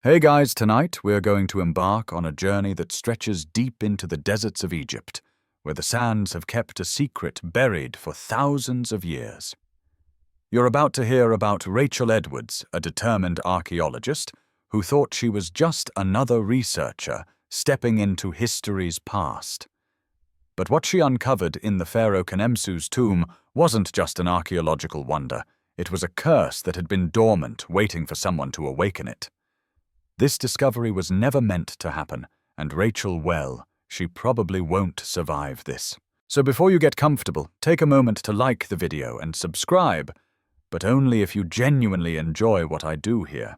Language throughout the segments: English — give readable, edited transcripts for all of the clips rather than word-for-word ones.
Hey guys, tonight we're going to embark on a journey that stretches deep into the deserts of Egypt, where the sands have kept a secret buried for thousands of years. You're about to hear about Rachael Edwards, a determined archaeologist who thought she was just another researcher stepping into history's past. But what she uncovered in the Pharaoh Khenemsu's tomb wasn't just an archaeological wonder. It was a curse that had been dormant, waiting for someone to awaken it. This discovery was never meant to happen, and Rachael, she probably won't survive this. So before you get comfortable, take a moment to like the video and subscribe, but only if you genuinely enjoy what I do here.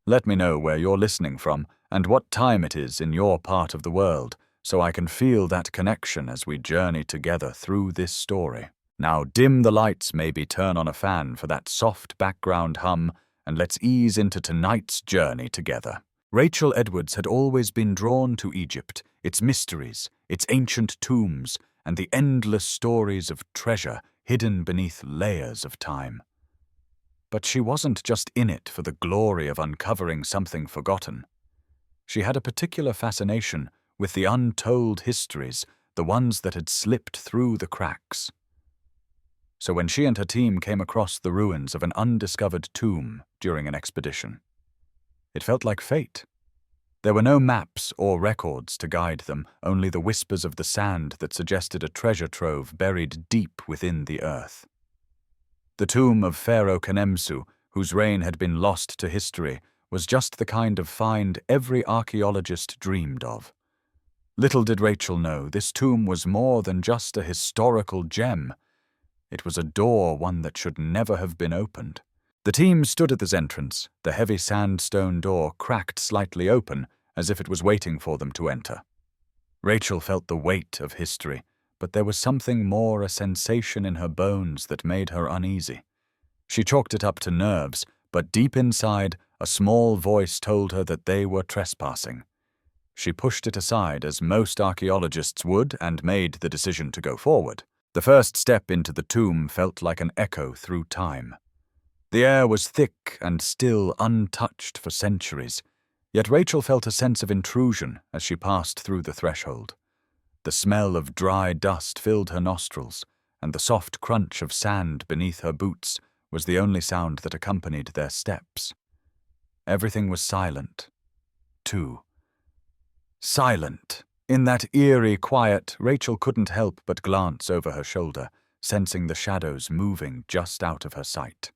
Let me know where you're listening from and what time it is in your part of the world, so I can feel that connection as we journey together through this story. Now dim the lights, maybe turn on a fan for that soft background hum, and let's ease into tonight's journey together. Rachael Edwards had always been drawn to Egypt, its mysteries, its ancient tombs, and the endless stories of treasure hidden beneath layers of time. But she wasn't just in it for the glory of uncovering something forgotten. She had a particular fascination with the untold histories, the ones that had slipped through the cracks. So when she and her team came across the ruins of an undiscovered tomb during an expedition, it felt like fate. There were no maps or records to guide them, only the whispers of the sand that suggested a treasure trove buried deep within the earth. The tomb of Pharaoh Khenemsu, whose reign had been lost to history, was just the kind of find every archaeologist dreamed of. Little did Rachael know, this tomb was more than just a historical gem. It was a door, one that should never have been opened. The team stood at this entrance, the heavy sandstone door cracked slightly open, as if it was waiting for them to enter. Rachael felt the weight of history, but there was something more, a sensation in her bones that made her uneasy. She chalked it up to nerves, but deep inside, a small voice told her that they were trespassing. She pushed it aside, as most archaeologists would, and made the decision to go forward. The first step into the tomb felt like an echo through time. The air was thick and still, untouched for centuries, yet Rachael felt a sense of intrusion as she passed through the threshold. The smell of dry dust filled her nostrils, and the soft crunch of sand beneath her boots was the only sound that accompanied their steps. Everything was silent, too. Silent. In that eerie quiet, Rachael couldn't help but glance over her shoulder, sensing the shadows moving just out of her sight.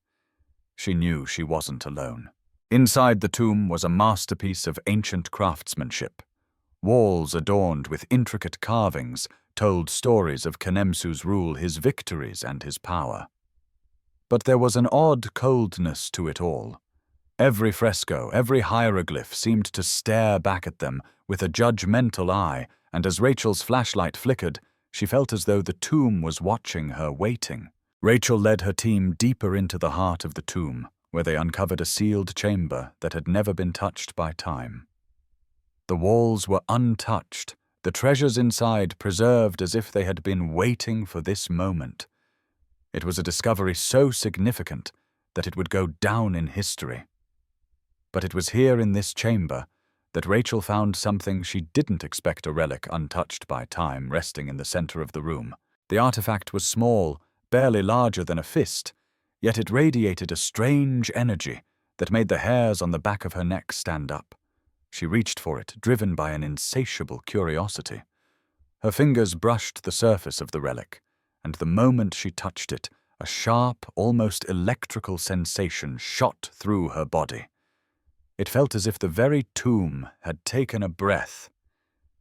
She knew she wasn't alone. Inside the tomb was a masterpiece of ancient craftsmanship. Walls adorned with intricate carvings told stories of Khenemsu's rule, his victories, and his power. But there was an odd coldness to it all. Every fresco, every hieroglyph seemed to stare back at them with a judgmental eye, and as Rachael's flashlight flickered, she felt as though the tomb was watching her, waiting. Rachael led her team deeper into the heart of the tomb, where they uncovered a sealed chamber that had never been touched by time. The walls were untouched, the treasures inside preserved as if they had been waiting for this moment. It was a discovery so significant that it would go down in history. But it was here in this chamber that Rachael found something she didn't expect, a relic untouched by time resting in the center of the room. The artifact was small, barely larger than a fist, yet it radiated a strange energy that made the hairs on the back of her neck stand up. She reached for it, driven by an insatiable curiosity. Her fingers brushed the surface of the relic, and the moment she touched it, a sharp, almost electrical sensation shot through her body. It felt as if the very tomb had taken a breath.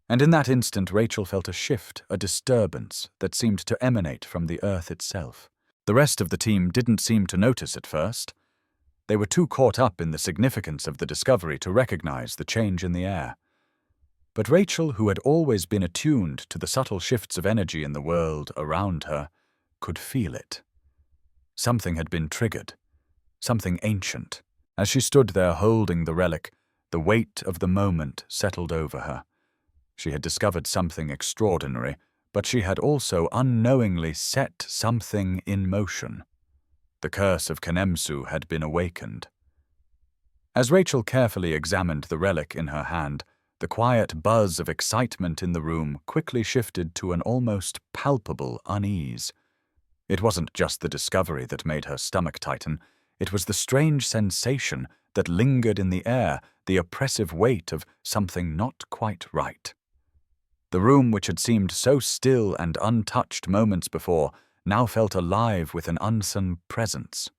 And in that instant, Rachael felt a shift, a disturbance that seemed to emanate from the earth itself. The rest of the team didn't seem to notice at first. They were too caught up in the significance of the discovery to recognize the change in the air. But Rachael, who had always been attuned to the subtle shifts of energy in the world around her, could feel it. Something had been triggered, something ancient. As she stood there holding the relic, the weight of the moment settled over her. She had discovered something extraordinary, but she had also unknowingly set something in motion. The curse of Khenemsu had been awakened. As Rachael carefully examined the relic in her hand, the quiet buzz of excitement in the room quickly shifted to an almost palpable unease. It wasn't just the discovery that made her stomach tighten, it was the strange sensation that lingered in the air, the oppressive weight of something not quite right. The room, which had seemed so still and untouched moments before, now felt alive with an unseen presence.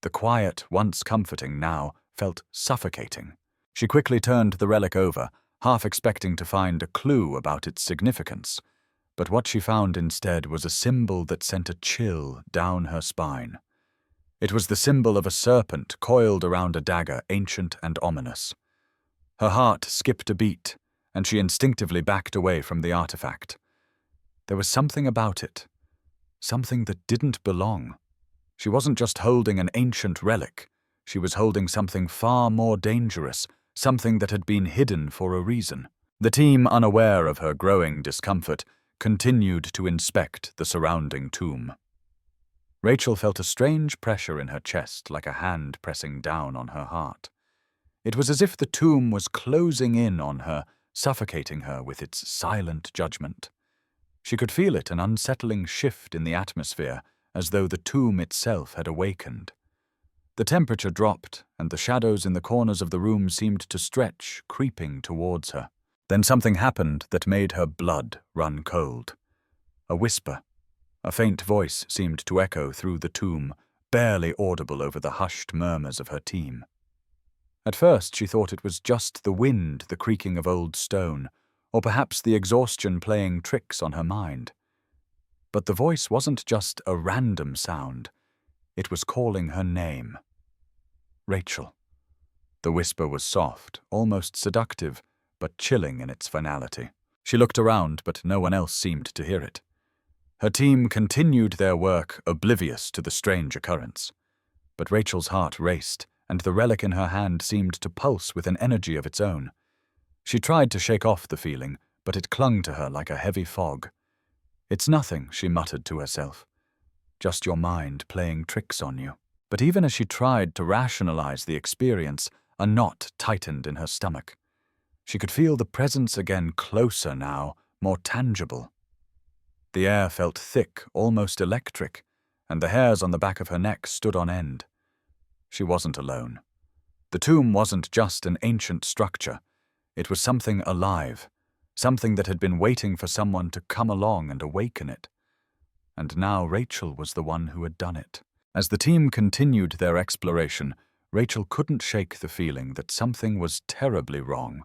The quiet, once comforting, now felt suffocating. She quickly turned the relic over, half expecting to find a clue about its significance. But what she found instead was a symbol that sent a chill down her spine. It was the symbol of a serpent coiled around a dagger, ancient and ominous. Her heart skipped a beat, and she instinctively backed away from the artifact. There was something about it, something that didn't belong. She wasn't just holding an ancient relic, she was holding something far more dangerous, something that had been hidden for a reason. The team, unaware of her growing discomfort, continued to inspect the surrounding tomb. Rachael felt a strange pressure in her chest, like a hand pressing down on her heart. It was as if the tomb was closing in on her, suffocating her with its silent judgment. She could feel it, an unsettling shift in the atmosphere, as though the tomb itself had awakened. The temperature dropped, and the shadows in the corners of the room seemed to stretch, creeping towards her. Then something happened that made her blood run cold. A whisper. A faint voice seemed to echo through the tomb, barely audible over the hushed murmurs of her team. At first she thought it was just the wind, the creaking of old stone, or perhaps the exhaustion playing tricks on her mind. But the voice wasn't just a random sound. It was calling her name. Rachael. The whisper was soft, almost seductive, but chilling in its finality. She looked around, but no one else seemed to hear it. Her team continued their work, oblivious to the strange occurrence. But Rachel's heart raced, and the relic in her hand seemed to pulse with an energy of its own. She tried to shake off the feeling, but it clung to her like a heavy fog. "It's nothing," she muttered to herself. "Just your mind playing tricks on you." But even as she tried to rationalize the experience, a knot tightened in her stomach. She could feel the presence again, closer now, more tangible. The air felt thick, almost electric, and the hairs on the back of her neck stood on end. She wasn't alone. The tomb wasn't just an ancient structure. It was something alive, something that had been waiting for someone to come along and awaken it. And now Rachael was the one who had done it. As the team continued their exploration, Rachael couldn't shake the feeling that something was terribly wrong.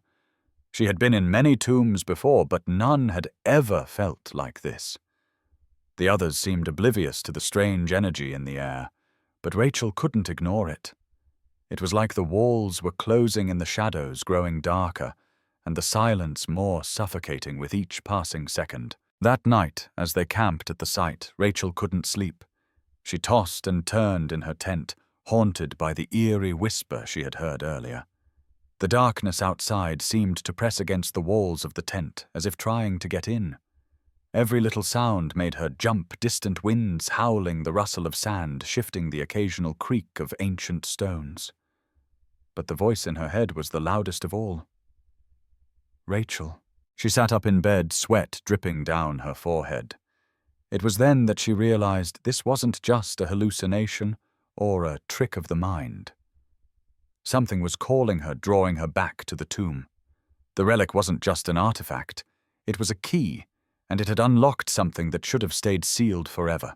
She had been in many tombs before, but none had ever felt like this. The others seemed oblivious to the strange energy in the air, but Rachael couldn't ignore it. It was like the walls were closing in the shadows, growing darker, and the silence more suffocating with each passing second. That night, as they camped at the site, Rachael couldn't sleep. She tossed and turned in her tent, haunted by the eerie whisper she had heard earlier. The darkness outside seemed to press against the walls of the tent, as if trying to get in. Every little sound made her jump, distant winds howling, the rustle of sand shifting, the occasional creak of ancient stones. But the voice in her head was the loudest of all. Rachael. She sat up in bed, sweat dripping down her forehead. It was then that she realized this wasn't just a hallucination or a trick of the mind. Something was calling her, drawing her back to the tomb. The relic wasn't just an artifact. It was a key, and it had unlocked something that should have stayed sealed forever.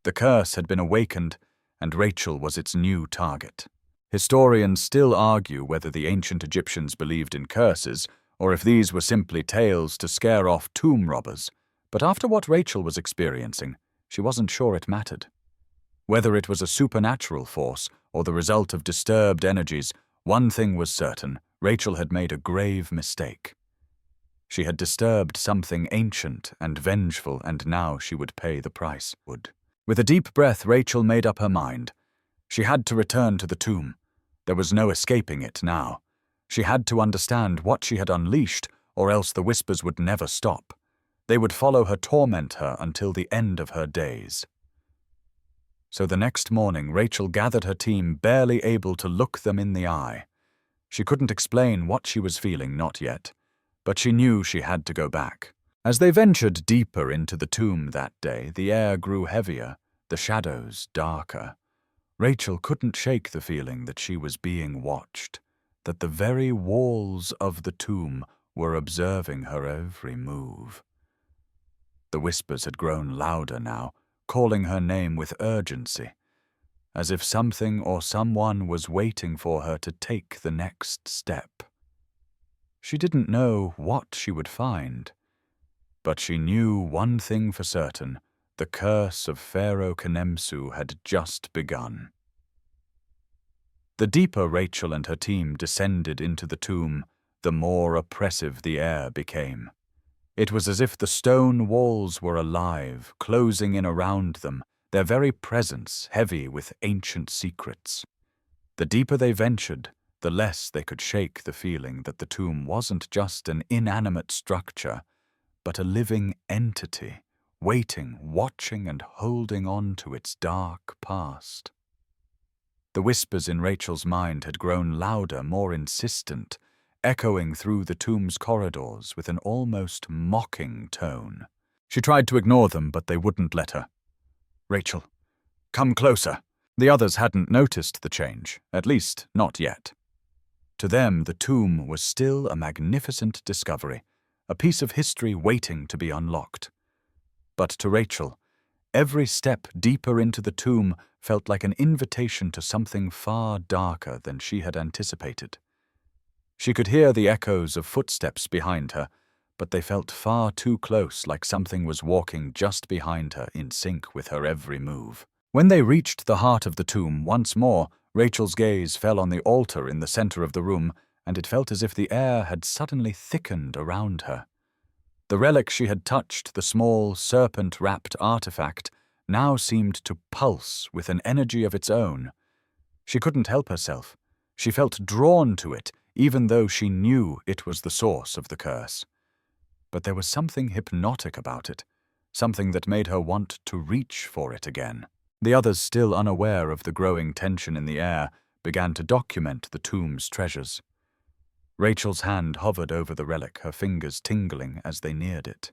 The curse had been awakened, and Rachael was its new target. Historians still argue whether the ancient Egyptians believed in curses, or if these were simply tales to scare off tomb robbers. But after what Rachael was experiencing, she wasn't sure it mattered. Whether it was a supernatural force or the result of disturbed energies, one thing was certain: Rachael had made a grave mistake. She had disturbed something ancient and vengeful, and now she would pay the price. With a deep breath, Rachael made up her mind. She had to return to the tomb. There was no escaping it now. She had to understand what she had unleashed, or else the whispers would never stop. They would follow her, torment her until the end of her days. So the next morning, Rachael gathered her team, barely able to look them in the eye. She couldn't explain what she was feeling, not yet, but she knew she had to go back. As they ventured deeper into the tomb that day, the air grew heavier, the shadows darker. Rachael couldn't shake the feeling that she was being watched, that the very walls of the tomb were observing her every move. The whispers had grown louder now, calling her name with urgency, as if something or someone was waiting for her to take the next step. She didn't know what she would find, but she knew one thing for certain: the curse of Pharaoh Khnemsu had just begun. The deeper Rachael and her team descended into the tomb, the more oppressive the air became. It was as if the stone walls were alive, closing in around them, their very presence heavy with ancient secrets. The deeper they ventured, the less they could shake the feeling that the tomb wasn't just an inanimate structure, but a living entity, waiting, watching, and holding on to its dark past. The whispers in Rachael's mind had grown louder, more insistent, echoing through the tomb's corridors with an almost mocking tone. She tried to ignore them, but they wouldn't let her. "Rachael, come closer." The others hadn't noticed the change, at least not yet. To them, the tomb was still a magnificent discovery, a piece of history waiting to be unlocked. But to Rachael, every step deeper into the tomb felt like an invitation to something far darker than she had anticipated. She could hear the echoes of footsteps behind her, but they felt far too close, like something was walking just behind her, in sync with her every move. When they reached the heart of the tomb once more, Rachael's gaze fell on the altar in the center of the room, and it felt as if the air had suddenly thickened around her. The relic she had touched, the small, serpent-wrapped artifact, now seemed to pulse with an energy of its own. She couldn't help herself. She felt drawn to it, even though she knew it was the source of the curse. But there was something hypnotic about it, something that made her want to reach for it again. The others, still unaware of the growing tension in the air, began to document the tomb's treasures. Rachael's hand hovered over the relic, her fingers tingling as they neared it.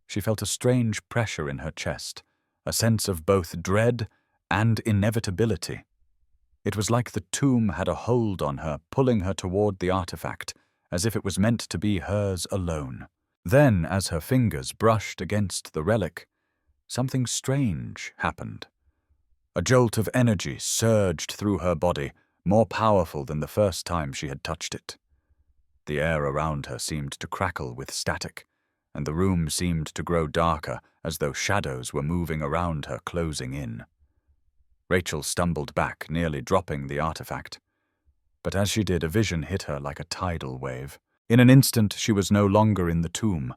She felt a strange pressure in her chest, a sense of both dread and inevitability. It was like the tomb had a hold on her, pulling her toward the artifact, as if it was meant to be hers alone. Then, as her fingers brushed against the relic, something strange happened. A jolt of energy surged through her body, more powerful than the first time she had touched it. The air around her seemed to crackle with static, and the room seemed to grow darker, as though shadows were moving around her, closing in. Rachael stumbled back, nearly dropping the artifact. But as she did, a vision hit her like a tidal wave. In an instant, she was no longer in the tomb.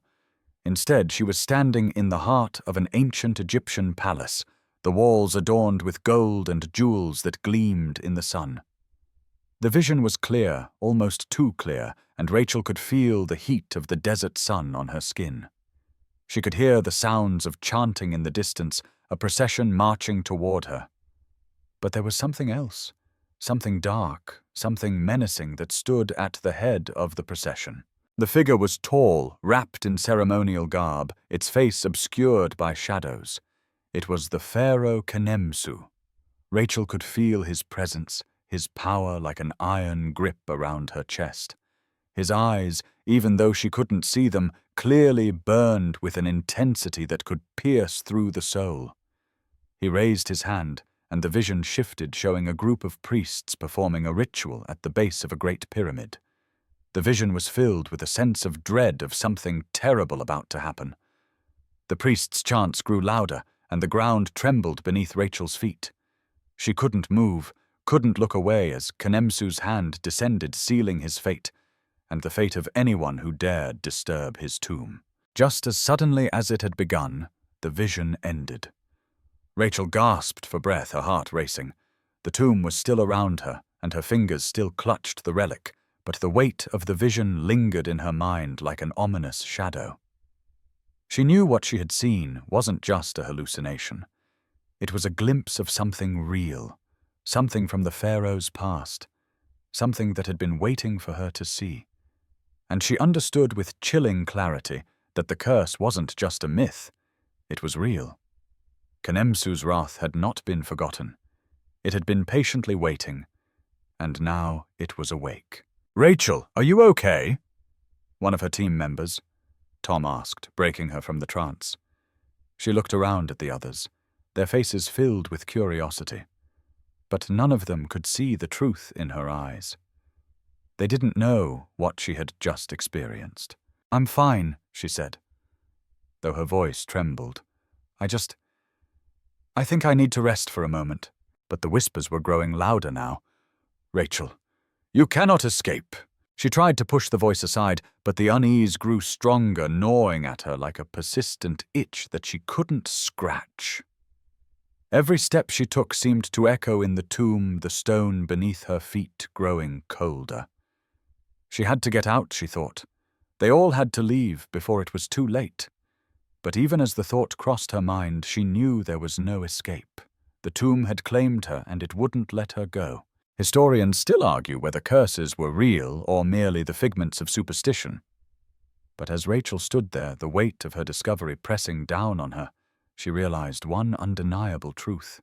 Instead, she was standing in the heart of an ancient Egyptian palace, the walls adorned with gold and jewels that gleamed in the sun. The vision was clear, almost too clear, and Rachael could feel the heat of the desert sun on her skin. She could hear the sounds of chanting in the distance, a procession marching toward her. But there was something else, something dark, something menacing that stood at the head of the procession. The figure was tall, wrapped in ceremonial garb, its face obscured by shadows. It was the Pharaoh Khnemsu. Rachael could feel his presence, his power like an iron grip around her chest. His eyes, even though she couldn't see them, clearly burned with an intensity that could pierce through the soul. He raised his hand, and the vision shifted, showing a group of priests performing a ritual at the base of a great pyramid. The vision was filled with a sense of dread of something terrible about to happen. The priests' chants grew louder, and the ground trembled beneath Rachael's feet. She couldn't move, couldn't look away as Khnemsu's hand descended, sealing his fate, and the fate of anyone who dared disturb his tomb. Just as suddenly as it had begun, the vision ended. Rachael gasped for breath, her heart racing. The tomb was still around her, and her fingers still clutched the relic, but the weight of the vision lingered in her mind like an ominous shadow. She knew what she had seen wasn't just a hallucination. It was a glimpse of something real, something from the Pharaoh's past, something that had been waiting for her to see. And she understood with chilling clarity that the curse wasn't just a myth, it was real. Khenemsu's wrath had not been forgotten. It had been patiently waiting, and now it was awake. "Rachael, are you okay?" one of her team members, Tom asked, breaking her from the trance. She looked around at the others, their faces filled with curiosity. But none of them could see the truth in her eyes. They didn't know what she had just experienced. "I'm fine," she said, though her voice trembled. I think I need to rest for a moment." But the whispers were growing louder now. "Rachael, you cannot escape." She tried to push the voice aside, but the unease grew stronger, gnawing at her like a persistent itch that she couldn't scratch. Every step she took seemed to echo in the tomb, the stone beneath her feet growing colder. She had to get out, she thought. They all had to leave before it was too late. But even as the thought crossed her mind, she knew there was no escape. The tomb had claimed her, and it wouldn't let her go. Historians still argue whether curses were real or merely the figments of superstition. But as Rachael stood there, the weight of her discovery pressing down on her, she realized one undeniable truth.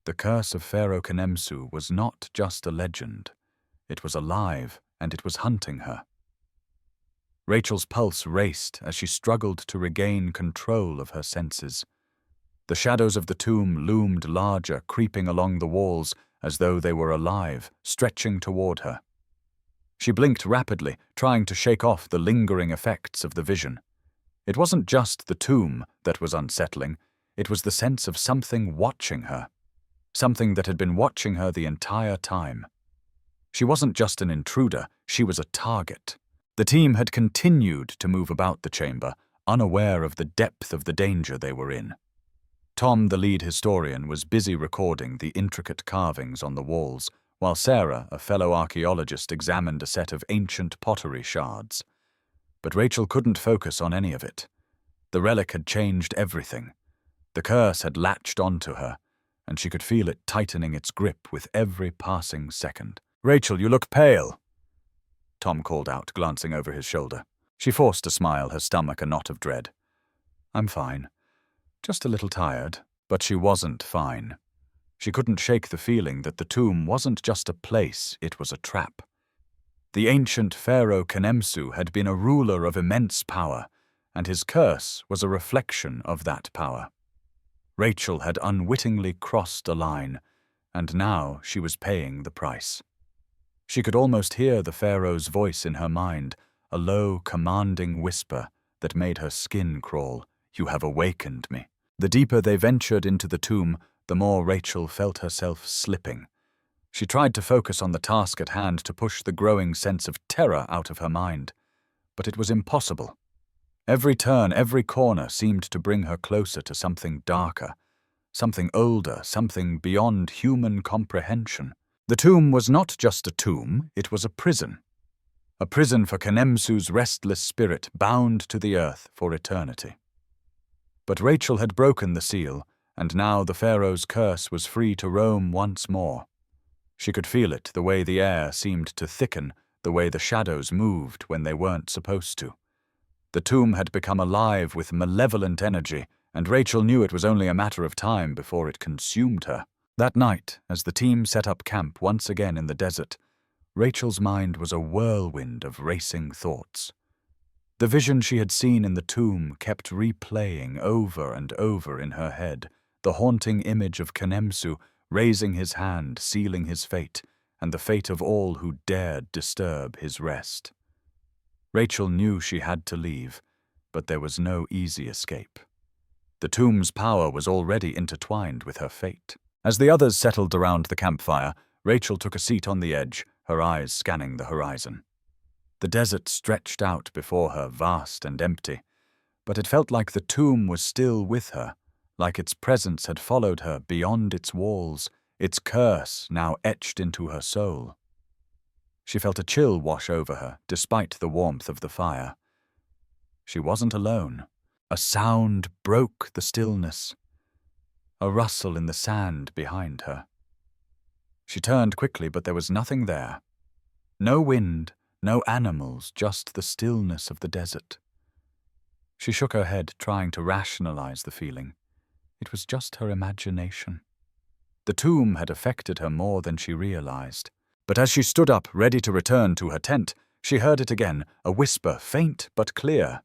The curse of Pharaoh Khenemsu was not just a legend. It was alive, and it was hunting her. Rachel's pulse raced as she struggled to regain control of her senses. The shadows of the tomb loomed larger, creeping along the walls as though they were alive, stretching toward her. She blinked rapidly, trying to shake off the lingering effects of the vision. It wasn't just the tomb that was unsettling, it was the sense of something watching her. Something that had been watching her the entire time. She wasn't just an intruder, she was a target. The team had continued to move about the chamber, unaware of the depth of the danger they were in. Tom, the lead historian, was busy recording the intricate carvings on the walls, while Sarah, a fellow archaeologist, examined a set of ancient pottery shards. But Rachael couldn't focus on any of it. The relic had changed everything. The curse had latched onto her, and she could feel it tightening its grip with every passing second. "Rachael, you look pale," Tom called out, glancing over his shoulder. She forced a smile, her stomach a knot of dread. "I'm fine. Just a little tired." But she wasn't fine. She couldn't shake the feeling that the tomb wasn't just a place, it was a trap. The ancient Pharaoh Khenemsu had been a ruler of immense power, and his curse was a reflection of that power. Rachael had unwittingly crossed a line, and now she was paying the price. She could almost hear the Pharaoh's voice in her mind, a low, commanding whisper that made her skin crawl. "You have awakened me." The deeper they ventured into the tomb, the more Rachael felt herself slipping. She tried to focus on the task at hand to push the growing sense of terror out of her mind. But it was impossible. Every turn, every corner seemed to bring her closer to something darker, something older, something beyond human comprehension. The tomb was not just a tomb, it was a prison. A prison for Khenemsu's restless spirit, bound to the earth for eternity. But Rachael had broken the seal, and now the Pharaoh's curse was free to roam once more. She could feel it, the way the air seemed to thicken, the way the shadows moved when they weren't supposed to. The tomb had become alive with malevolent energy, and Rachael knew it was only a matter of time before it consumed her. That night, as the team set up camp once again in the desert, Rachel's mind was a whirlwind of racing thoughts. The vision she had seen in the tomb kept replaying over and over in her head, the haunting image of Khenemsu raising his hand, sealing his fate, and the fate of all who dared disturb his rest. Rachael knew she had to leave, but there was no easy escape. The tomb's power was already intertwined with her fate. As the others settled around the campfire, Rachael took a seat on the edge, her eyes scanning the horizon. The desert stretched out before her, vast and empty, but it felt like the tomb was still with her, like its presence had followed her beyond its walls, its curse now etched into her soul. She felt a chill wash over her, despite the warmth of the fire. She wasn't alone. A sound broke the stillness. a rustle in the sand behind her. She turned quickly, but there was nothing there. No wind, no animals, just the stillness of the desert. She shook her head, trying to rationalize the feeling. It was just her imagination. The tomb had affected her more than she realized. But as she stood up, ready to return to her tent, she heard it again, a whisper, faint but clear.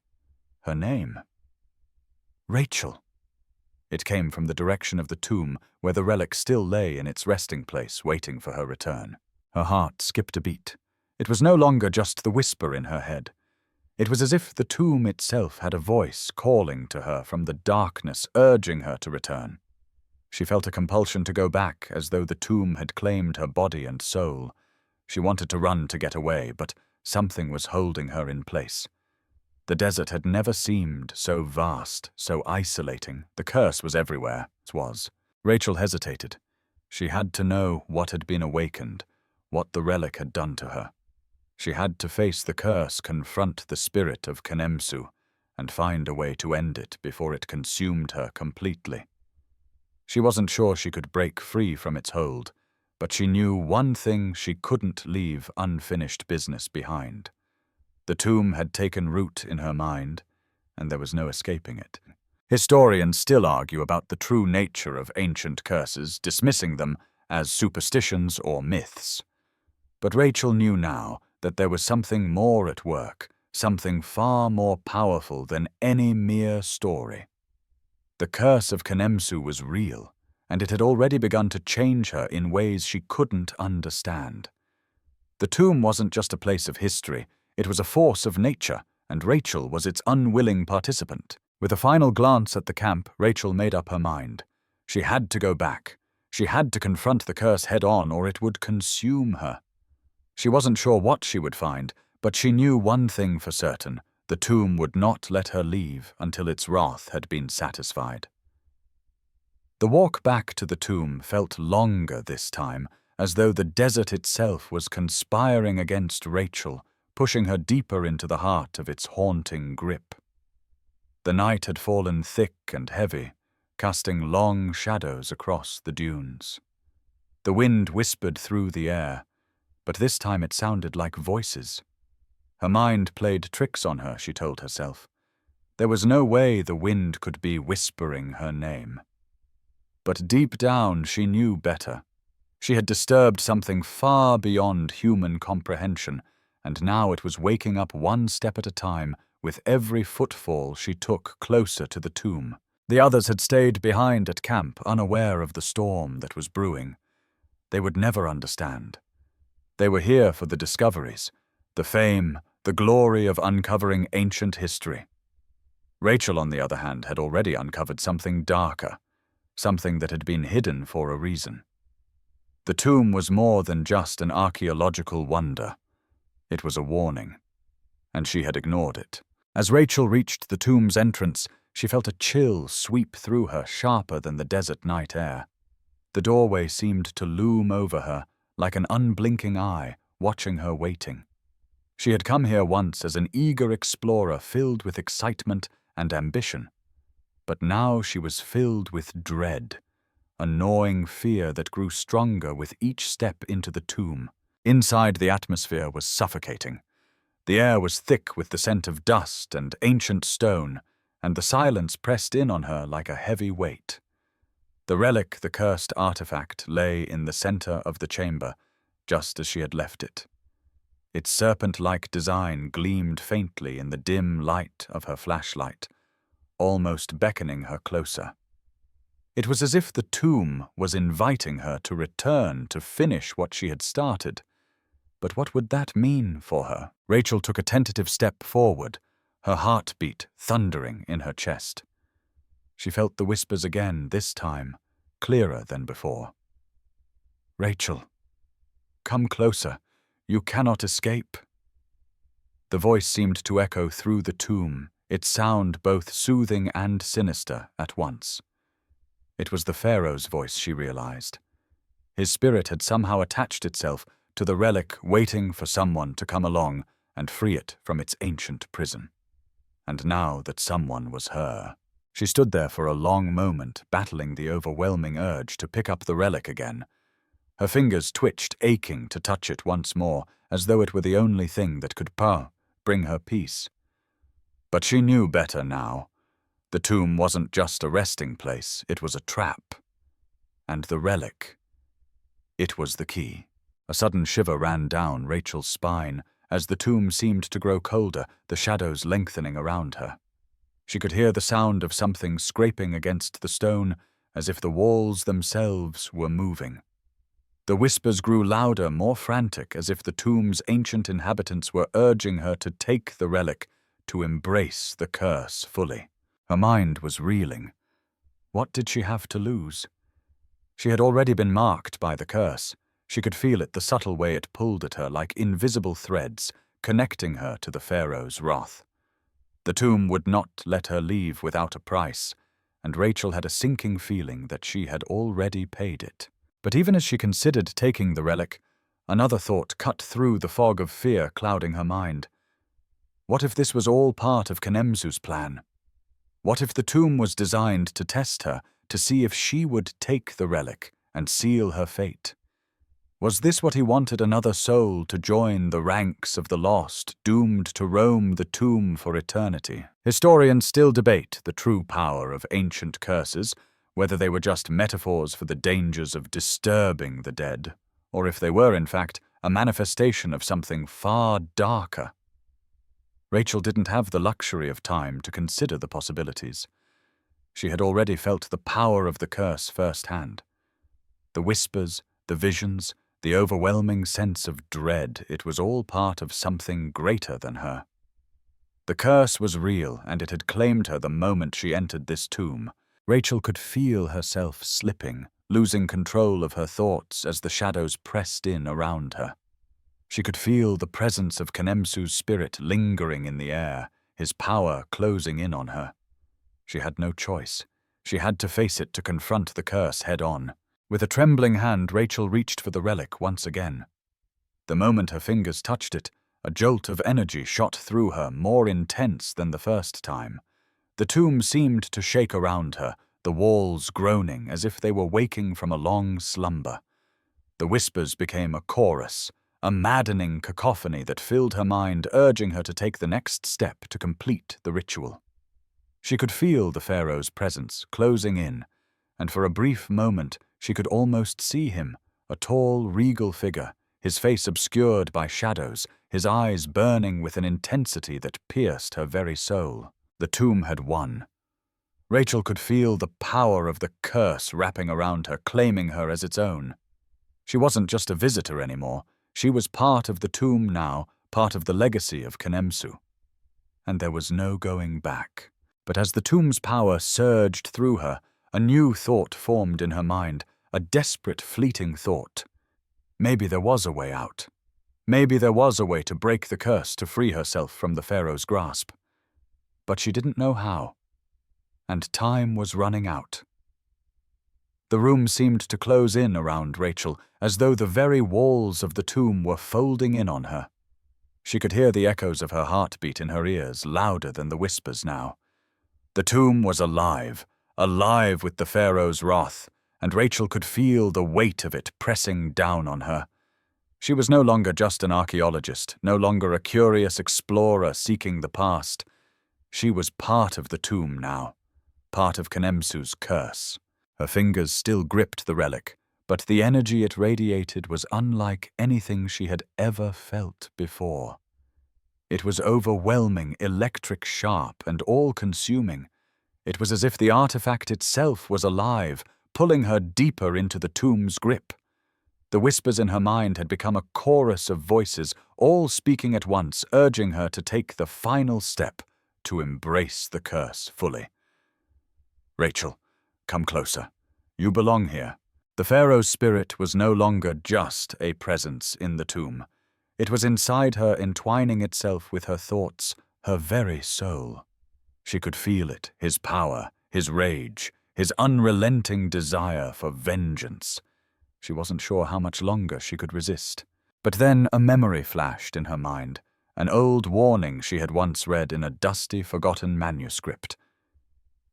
Her name. Rachael. It came from the direction of the tomb, where the relic still lay in its resting place, waiting for her return. Her heart skipped a beat. It was no longer just the whisper in her head. It was as if the tomb itself had a voice calling to her from the darkness, urging her to return. She felt a compulsion to go back, as though the tomb had claimed her body and soul. She wanted to run to get away, but something was holding her in place. The desert had never seemed so vast, so isolating. The curse was everywhere. It was. Rachael hesitated. She had to know what had been awakened, what the relic had done to her. She had to face the curse, confront the spirit of Kenemsu, and find a way to end it before it consumed her completely. She wasn't sure she could break free from its hold, but she knew one thing: she couldn't leave unfinished business behind. The tomb had taken root in her mind, and there was no escaping it. Historians still argue about the true nature of ancient curses, dismissing them as superstitions or myths. But Rachael knew now that there was something more at work, something far more powerful than any mere story. The curse of Kenemsu was real, and it had already begun to change her in ways she couldn't understand. The tomb wasn't just a place of history, it was a force of nature, and Rachael was its unwilling participant. With a final glance at the camp, Rachael made up her mind. She had to go back. She had to confront the curse head-on, or it would consume her. She wasn't sure what she would find, but she knew one thing for certain: the tomb would not let her leave until its wrath had been satisfied. The walk back to the tomb felt longer this time, as though the desert itself was conspiring against Rachael, pushing her deeper into the heart of its haunting grip. The night had fallen thick and heavy, casting long shadows across the dunes. The wind whispered through the air, but this time it sounded like voices. Her mind played tricks on her, she told herself. There was no way the wind could be whispering her name. But deep down she knew better. She had disturbed something far beyond human comprehension, and now it was waking up one step at a time, with every footfall she took closer to the tomb. The others had stayed behind at camp, unaware of the storm that was brewing. They would never understand. They were here for the discoveries, the fame, the glory of uncovering ancient history. Rachael, on the other hand, had already uncovered something darker, something that had been hidden for a reason. The tomb was more than just an archaeological wonder. It was a warning, and she had ignored it. As Rachael reached the tomb's entrance, she felt a chill sweep through her, sharper than the desert night air. The doorway seemed to loom over her, like an unblinking eye, watching her waiting. She had come here once as an eager explorer filled with excitement and ambition. But now she was filled with dread, a gnawing fear that grew stronger with each step into the tomb. Inside, the atmosphere was suffocating. The air was thick with the scent of dust and ancient stone, and the silence pressed in on her like a heavy weight. The relic, the cursed artifact, lay in the center of the chamber, just as she had left it. Its serpent-like design gleamed faintly in the dim light of her flashlight, almost beckoning her closer. It was as if the tomb was inviting her to return, to finish what she had started. But what would that mean for her? Rachael took a tentative step forward, her heartbeat thundering in her chest. She felt the whispers again, this time clearer than before. "Rachael, come closer. You cannot escape." The voice seemed to echo through the tomb, its sound both soothing and sinister at once. It was the Pharaoh's voice, she realized. His spirit had somehow attached itself to the relic, waiting for someone to come along and free it from its ancient prison. And now that someone was her. She stood there for a long moment, battling the overwhelming urge to pick up the relic again. Her fingers twitched, aching to touch it once more, as though it were the only thing that could bring her peace. But she knew better now. The tomb wasn't just a resting place, it was a trap. And the relic, it was the key. A sudden shiver ran down Rachel's spine as the tomb seemed to grow colder, the shadows lengthening around her. She could hear the sound of something scraping against the stone, as if the walls themselves were moving. The whispers grew louder, more frantic, as if the tomb's ancient inhabitants were urging her to take the relic, to embrace the curse fully. Her mind was reeling. What did she have to lose? She had already been marked by the curse. She could feel it, the subtle way it pulled at her like invisible threads, connecting her to the Pharaoh's wrath. The tomb would not let her leave without a price, and Rachael had a sinking feeling that she had already paid it. But even as she considered taking the relic, another thought cut through the fog of fear clouding her mind. What if this was all part of Khenemsu's plan? What if the tomb was designed to test her, to see if she would take the relic and seal her fate? Was this what he wanted, another soul to join the ranks of the lost, doomed to roam the tomb for eternity? Historians still debate the true power of ancient curses, whether they were just metaphors for the dangers of disturbing the dead, or if they were, in fact, a manifestation of something far darker. Rachael didn't have the luxury of time to consider the possibilities. She had already felt the power of the curse firsthand. The whispers, the visions, the overwhelming sense of dread, it was all part of something greater than her. The curse was real, and it had claimed her the moment she entered this tomb. Rachael could feel herself slipping, losing control of her thoughts as the shadows pressed in around her. She could feel the presence of Khenemsu's spirit lingering in the air, his power closing in on her. She had no choice. She had to face it, to confront the curse head-on. With a trembling hand, Rachael reached for the relic once again. The moment her fingers touched it, a jolt of energy shot through her, more intense than the first time. The tomb seemed to shake around her, the walls groaning as if they were waking from a long slumber. The whispers became a chorus, a maddening cacophony that filled her mind, urging her to take the next step to complete the ritual. She could feel the Pharaoh's presence closing in, and for a brief moment she could almost see him, a tall, regal figure, his face obscured by shadows, his eyes burning with an intensity that pierced her very soul. The tomb had won. Rachael could feel the power of the curse wrapping around her, claiming her as its own. She wasn't just a visitor anymore. She was part of the tomb now, part of the legacy of Khenemsu. And there was no going back. But as the tomb's power surged through her, a new thought formed in her mind, a desperate, fleeting thought. Maybe there was a way out. Maybe there was a way to break the curse, to free herself from the Pharaoh's grasp. But she didn't know how. And time was running out. The room seemed to close in around Rachael, as though the very walls of the tomb were folding in on her. She could hear the echoes of her heartbeat in her ears, louder than the whispers now. The tomb was alive with the Pharaoh's wrath, and Rachael could feel the weight of it pressing down on her. She was no longer just an archaeologist, no longer a curious explorer seeking the past. She was part of the tomb now, part of Khenemsu's curse. Her fingers still gripped the relic, but the energy it radiated was unlike anything she had ever felt before. It was overwhelming, electric sharp, and all-consuming. It was as if the artifact itself was alive, pulling her deeper into the tomb's grip. The whispers in her mind had become a chorus of voices, all speaking at once, urging her to take the final step, to embrace the curse fully. Rachael, come closer. You belong here. The Pharaoh's spirit was no longer just a presence in the tomb. It was inside her, entwining itself with her thoughts, her very soul. She could feel it, his power, his rage, his unrelenting desire for vengeance. She wasn't sure how much longer she could resist. But then a memory flashed in her mind, an old warning she had once read in a dusty, forgotten manuscript.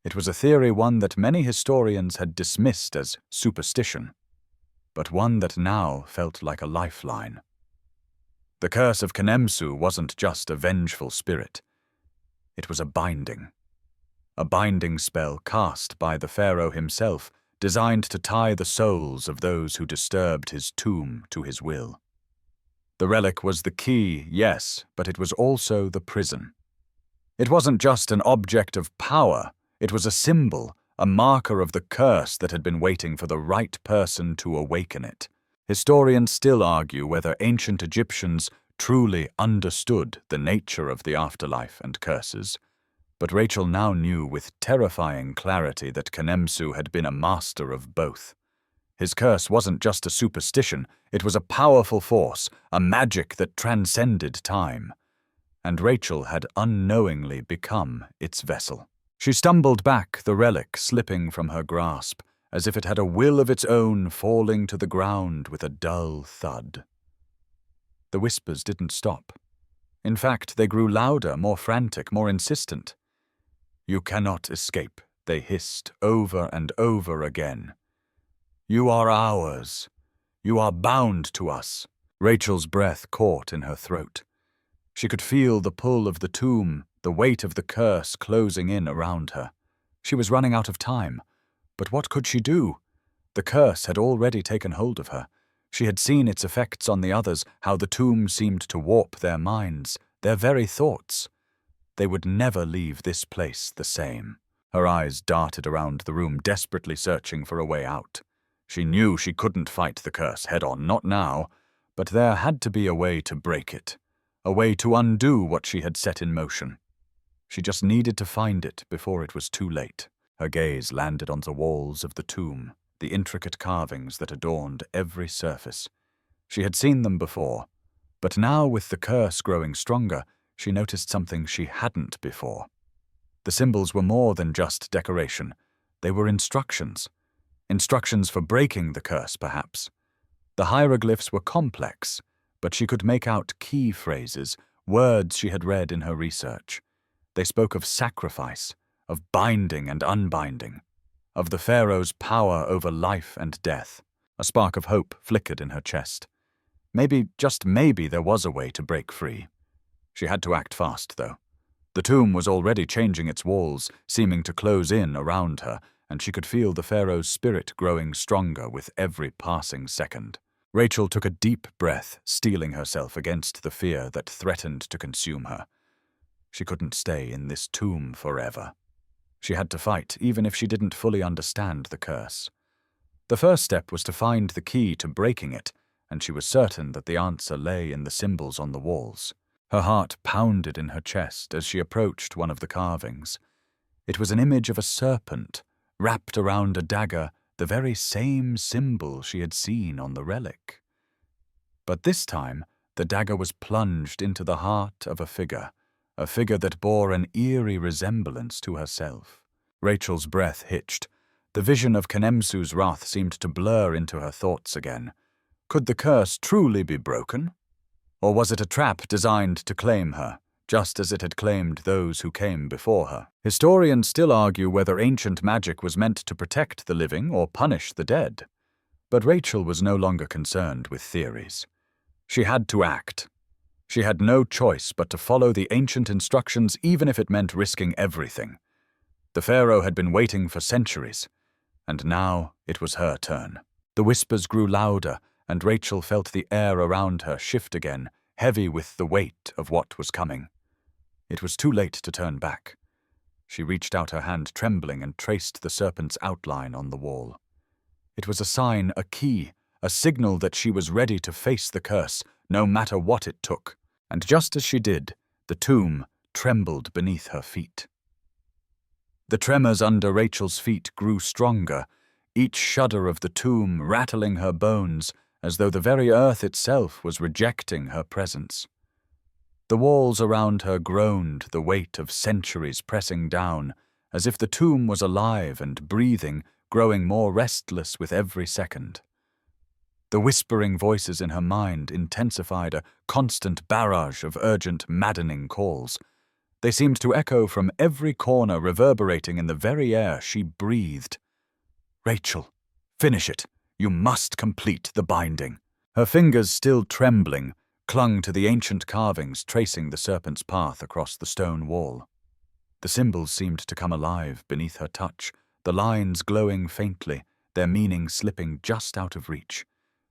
It was a theory, one that many historians had dismissed as superstition, but one that now felt like a lifeline. The curse of Khenemsu wasn't just a vengeful spirit. It was a binding spell cast by the Pharaoh himself, designed to tie the souls of those who disturbed his tomb to his will. The relic was the key, yes, but it was also the prison. It wasn't just an object of power, it was a symbol, a marker of the curse that had been waiting for the right person to awaken it. Historians still argue whether ancient Egyptians truly understood the nature of the afterlife and curses, but Rachael now knew with terrifying clarity that Khenemsu had been a master of both. His curse wasn't just a superstition, it was a powerful force, a magic that transcended time, and Rachael had unknowingly become its vessel. She stumbled back, the relic slipping from her grasp, as if it had a will of its own, falling to the ground with a dull thud. The whispers didn't stop. In fact, they grew louder, more frantic, more insistent. "You cannot escape," they hissed over and over again. "You are ours. You are bound to us." Rachel's breath caught in her throat. She could feel the pull of the tomb, the weight of the curse closing in around her. She was running out of time. But what could she do? The curse had already taken hold of her. She had seen its effects on the others, how the tomb seemed to warp their minds, their very thoughts. They would never leave this place the same. Her eyes darted around the room, desperately searching for a way out. She knew she couldn't fight the curse head-on, not now, but there had to be a way to break it, a way to undo what she had set in motion. She just needed to find it before it was too late. Her gaze landed on the walls of the tomb, the intricate carvings that adorned every surface. She had seen them before, but now, with the curse growing stronger, she noticed something she hadn't before. The symbols were more than just decoration. They were instructions. Instructions for breaking the curse, perhaps. The hieroglyphs were complex, but she could make out key phrases, words she had read in her research. They spoke of sacrifice, of binding and unbinding, of the Pharaoh's power over life and death. A spark of hope flickered in her chest. Maybe, just maybe, there was a way to break free. She had to act fast, though. The tomb was already changing its walls, seeming to close in around her, and she could feel the Pharaoh's spirit growing stronger with every passing second. Rachael took a deep breath, steeling herself against the fear that threatened to consume her. She couldn't stay in this tomb forever. She had to fight, even if she didn't fully understand the curse. The first step was to find the key to breaking it, and she was certain that the answer lay in the symbols on the walls. Her heart pounded in her chest as she approached one of the carvings. It was an image of a serpent, wrapped around a dagger, the very same symbol she had seen on the relic. But this time, the dagger was plunged into the heart of a figure that bore an eerie resemblance to herself. Rachel's breath hitched. The vision of Khenemsu's wrath seemed to blur into her thoughts again. Could the curse truly be broken? Or was it a trap designed to claim her, just as it had claimed those who came before her? Historians still argue whether ancient magic was meant to protect the living or punish the dead. But Rachael was no longer concerned with theories. She had to act. She had no choice but to follow the ancient instructions, even if it meant risking everything. The Pharaoh had been waiting for centuries, and now it was her turn. The whispers grew louder, and Rachael felt the air around her shift again, heavy with the weight of what was coming. It was too late to turn back. She reached out her hand, trembling, and traced the serpent's outline on the wall. It was a sign, a key, a signal that she was ready to face the curse, no matter what it took. And just as she did, the tomb trembled beneath her feet. The tremors under Rachel's feet grew stronger, each shudder of the tomb rattling her bones, as though the very earth itself was rejecting her presence. The walls around her groaned, the weight of centuries pressing down, as if the tomb was alive and breathing, growing more restless with every second. The whispering voices in her mind intensified, a constant barrage of urgent, maddening calls. They seemed to echo from every corner, reverberating in the very air she breathed. "Rachael, finish it. You must complete the binding." Her fingers, still trembling, clung to the ancient carvings tracing the serpent's path across the stone wall. The symbols seemed to come alive beneath her touch, the lines glowing faintly, their meaning slipping just out of reach.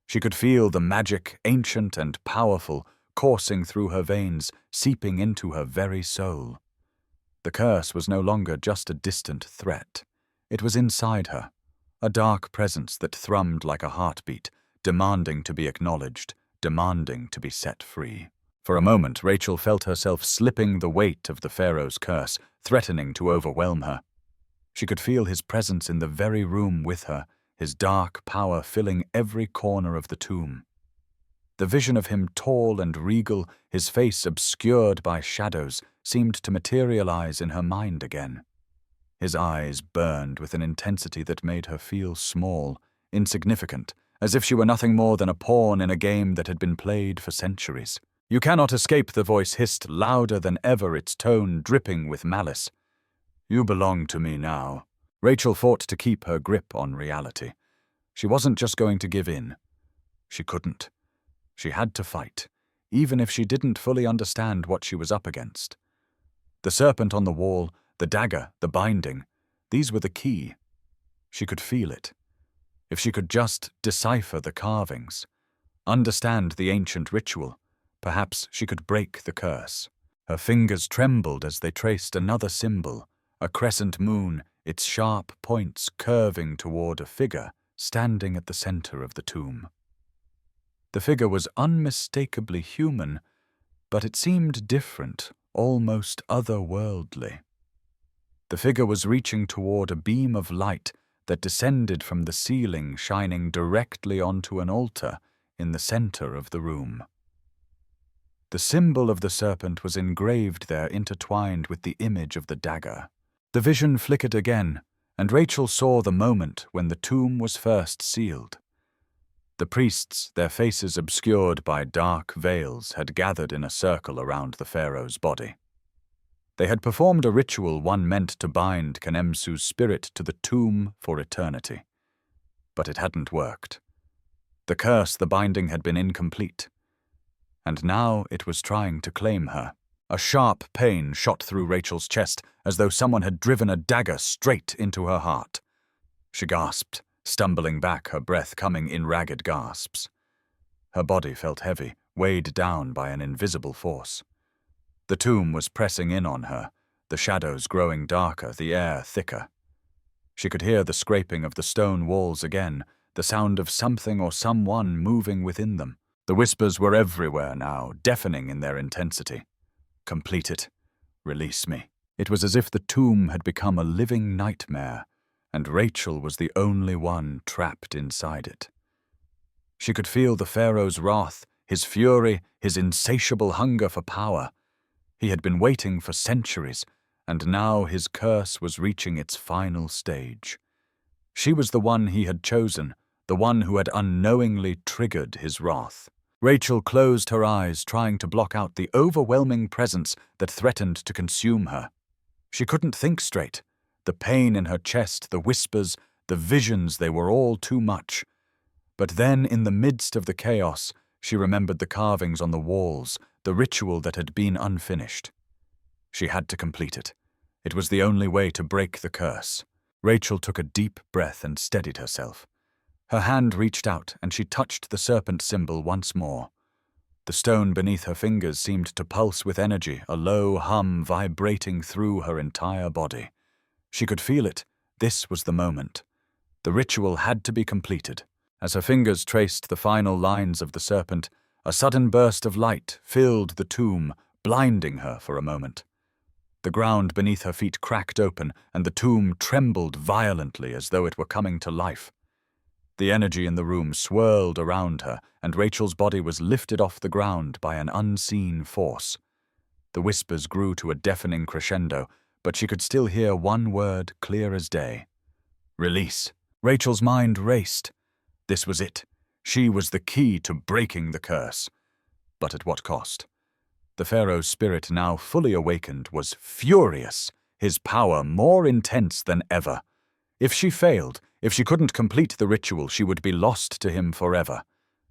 She could feel the magic, ancient and powerful, coursing through her veins, seeping into her very soul. The curse was no longer just a distant threat. It was inside her, a dark presence that thrummed like a heartbeat, demanding to be acknowledged, demanding to be set free. For a moment, Rachael felt herself slipping the weight of the Pharaoh's curse, threatening to overwhelm her. She could feel his presence in the very room with her, his dark power filling every corner of the tomb. The vision of him tall and regal, his face obscured by shadows, seemed to materialize in her mind again. His eyes burned with an intensity that made her feel small, insignificant, as if she were nothing more than a pawn in a game that had been played for centuries. "You cannot escape," the voice hissed louder than ever, its tone dripping with malice. "You belong to me now." Rachael fought to keep her grip on reality. She wasn't just going to give in. She couldn't. She had to fight, even if she didn't fully understand what she was up against. The serpent on the wall, the dagger, the binding, these were the key. She could feel it. If she could just decipher the carvings, understand the ancient ritual, perhaps she could break the curse. Her fingers trembled as they traced another symbol, a crescent moon, its sharp points curving toward a figure standing at the center of the tomb. The figure was unmistakably human, but it seemed different, almost otherworldly. The figure was reaching toward a beam of light that descended from the ceiling, shining directly onto an altar in the center of the room. The symbol of the serpent was engraved there, intertwined with the image of the dagger. The vision flickered again, and Rachael saw the moment when the tomb was first sealed. The priests, their faces obscured by dark veils, had gathered in a circle around the Pharaoh's body. They had performed a ritual, one meant to bind Khenemsu's spirit to the tomb for eternity. But it hadn't worked. The curse, the binding, had been incomplete. And now it was trying to claim her. A sharp pain shot through Rachael's chest, as though someone had driven a dagger straight into her heart. She gasped, stumbling back, her breath coming in ragged gasps. Her body felt heavy, weighed down by an invisible force. The tomb was pressing in on her, the shadows growing darker, the air thicker. She could hear the scraping of the stone walls again, the sound of something or someone moving within them. The whispers were everywhere now, deafening in their intensity. "Complete it. Release me." It was as if the tomb had become a living nightmare, and Rachael was the only one trapped inside it. She could feel the Pharaoh's wrath, his fury, his insatiable hunger for power. He had been waiting for centuries, and now his curse was reaching its final stage. She was the one he had chosen, the one who had unknowingly triggered his wrath. Rachael closed her eyes, trying to block out the overwhelming presence that threatened to consume her. She couldn't think straight. The pain in her chest, the whispers, the visions, they were all too much. But then, in the midst of the chaos, she remembered the carvings on the walls, the ritual that had been unfinished. She had to complete it. It was the only way to break the curse. Rachael took a deep breath and steadied herself. Her hand reached out, and she touched the serpent symbol once more. The stone beneath her fingers seemed to pulse with energy, a low hum vibrating through her entire body. She could feel it. This was the moment. The ritual had to be completed. As her fingers traced the final lines of the serpent, a sudden burst of light filled the tomb, blinding her for a moment. The ground beneath her feet cracked open, and the tomb trembled violently as though it were coming to life. The energy in the room swirled around her, and Rachael's body was lifted off the ground by an unseen force. The whispers grew to a deafening crescendo, but she could still hear one word clear as day. Release. Rachael's mind raced. This was it. She was the key to breaking the curse. But at what cost? The Pharaoh's spirit, now fully awakened, was furious, his power more intense than ever. If she failed, if she couldn't complete the ritual, she would be lost to him forever.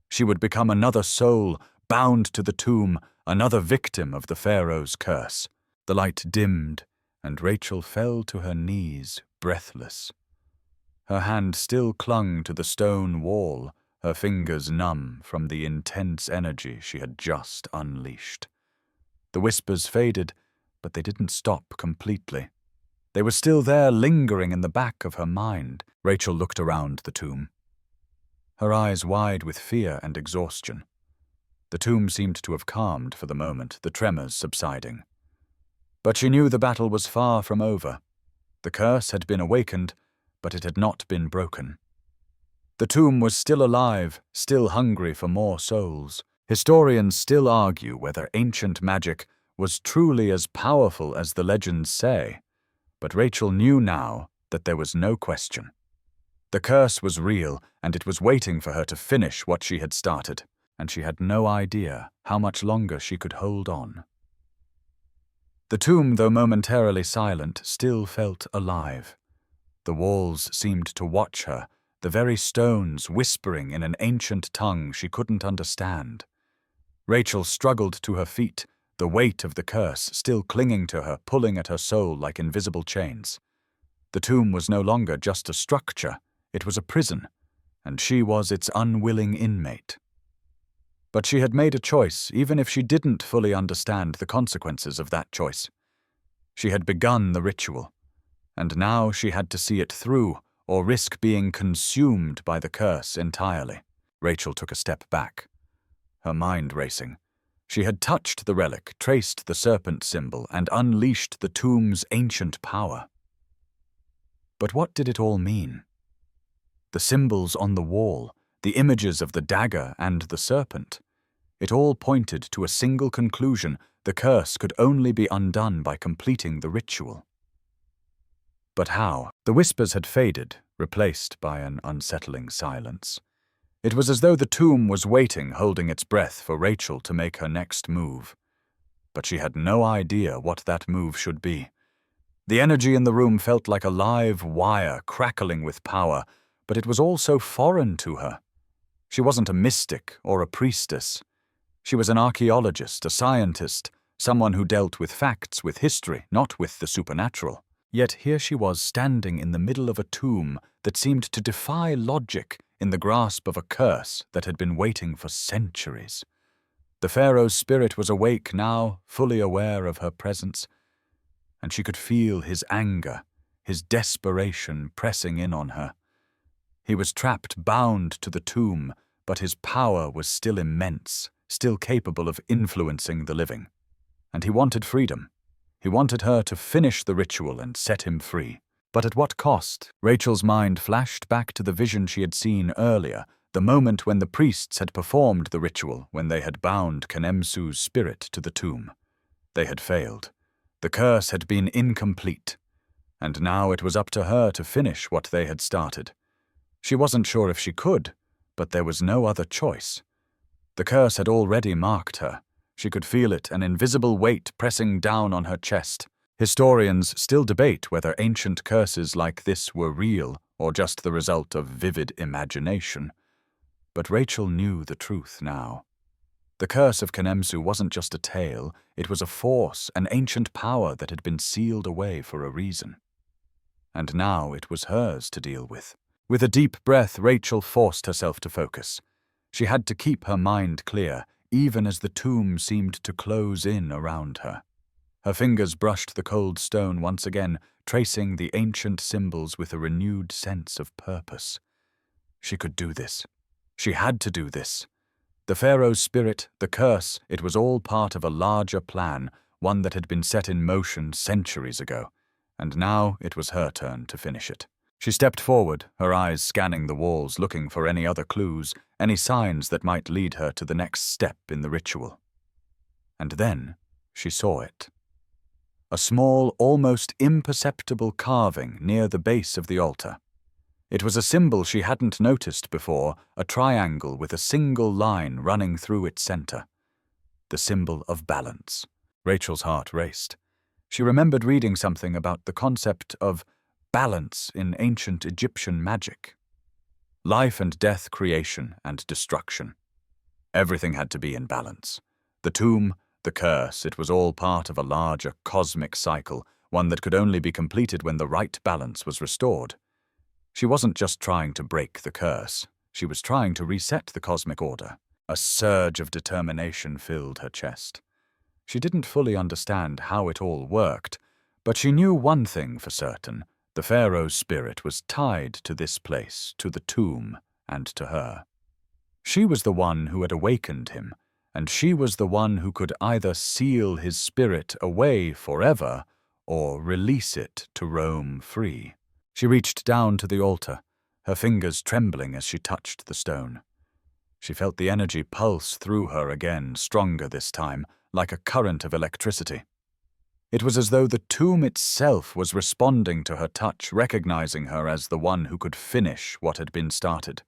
She would become another soul, bound to the tomb, another victim of the Pharaoh's curse. The light dimmed, and Rachael fell to her knees, breathless. Her hand still clung to the stone wall, her fingers numb from the intense energy she had just unleashed. The whispers faded, but they didn't stop completely. They were still there, lingering in the back of her mind. Rachael looked around the tomb, her eyes wide with fear and exhaustion. The tomb seemed to have calmed for the moment, the tremors subsiding. But she knew the battle was far from over. The curse had been awakened, but it had not been broken. The tomb was still alive, still hungry for more souls. Historians still argue whether ancient magic was truly as powerful as the legends say, but Rachael knew now that there was no question. The curse was real, and it was waiting for her to finish what she had started, and she had no idea how much longer she could hold on. The tomb, though momentarily silent, still felt alive. The walls seemed to watch her, the very stones whispering in an ancient tongue she couldn't understand. Rachael struggled to her feet, the weight of the curse still clinging to her, pulling at her soul like invisible chains. The tomb was no longer just a structure, it was a prison, and she was its unwilling inmate. But she had made a choice, even if she didn't fully understand the consequences of that choice. She had begun the ritual, and now she had to see it through, or risk being consumed by the curse entirely. Rachael took a step back, her mind racing. She had touched the relic, traced the serpent symbol, and unleashed the tomb's ancient power. But what did it all mean? The symbols on the wall, the images of the dagger and the serpent. It all pointed to a single conclusion: the curse could only be undone by completing the ritual. But how? The whispers had faded, replaced by an unsettling silence. It was as though the tomb was waiting, holding its breath for Rachael to make her next move. But she had no idea what that move should be. The energy in the room felt like a live wire crackling with power, but it was all so foreign to her. She wasn't a mystic or a priestess. She was an archaeologist, a scientist, someone who dealt with facts, with history, not with the supernatural. Yet here she was standing in the middle of a tomb that seemed to defy logic, in the grasp of a curse that had been waiting for centuries. The Pharaoh's spirit was awake now, fully aware of her presence, and she could feel his anger, his desperation pressing in on her. He was trapped, bound to the tomb, but his power was still immense, still capable of influencing the living. And he wanted freedom. He wanted her to finish the ritual and set him free. But at what cost? Rachael's mind flashed back to the vision she had seen earlier, the moment when the priests had performed the ritual, when they had bound Khenemsu's spirit to the tomb. They had failed. The curse had been incomplete, and now it was up to her to finish what they had started. She wasn't sure if she could, but there was no other choice. The curse had already marked her. She could feel it, an invisible weight pressing down on her chest. Historians still debate whether ancient curses like this were real or just the result of vivid imagination. But Rachael knew the truth now. The curse of Khenemsu wasn't just a tale, it was a force, an ancient power that had been sealed away for a reason. And now it was hers to deal with. With a deep breath, Rachael forced herself to focus. She had to keep her mind clear, even as the tomb seemed to close in around her. Her fingers brushed the cold stone once again, tracing the ancient symbols with a renewed sense of purpose. She could do this. She had to do this. The Pharaoh's spirit, the curse, it was all part of a larger plan, one that had been set in motion centuries ago, and now it was her turn to finish it. She stepped forward, her eyes scanning the walls, looking for any other clues, any signs that might lead her to the next step in the ritual. And then she saw it. A small, almost imperceptible carving near the base of the altar. It was a symbol she hadn't noticed before, a triangle with a single line running through its center. the symbol of balance. Rachel's heart raced. She remembered reading something about the concept of balance in ancient Egyptian magic. Life and death, creation and destruction. Everything had to be in balance. The tomb, the curse, it was all part of a larger cosmic cycle, one that could only be completed when the right balance was restored. She wasn't just trying to break the curse. She was trying to reset the cosmic order. A surge of determination filled her chest. She didn't fully understand how it all worked, but she knew one thing for certain. The Pharaoh's spirit was tied to this place, to the tomb, and to her. She was the one who had awakened him, and she was the one who could either seal his spirit away forever or release it to roam free. She reached down to the altar, her fingers trembling as she touched the stone. She felt the energy pulse through her again, stronger this time, like a current of electricity. It was as though the tomb itself was responding to her touch, recognizing her as the one who could finish what had been started.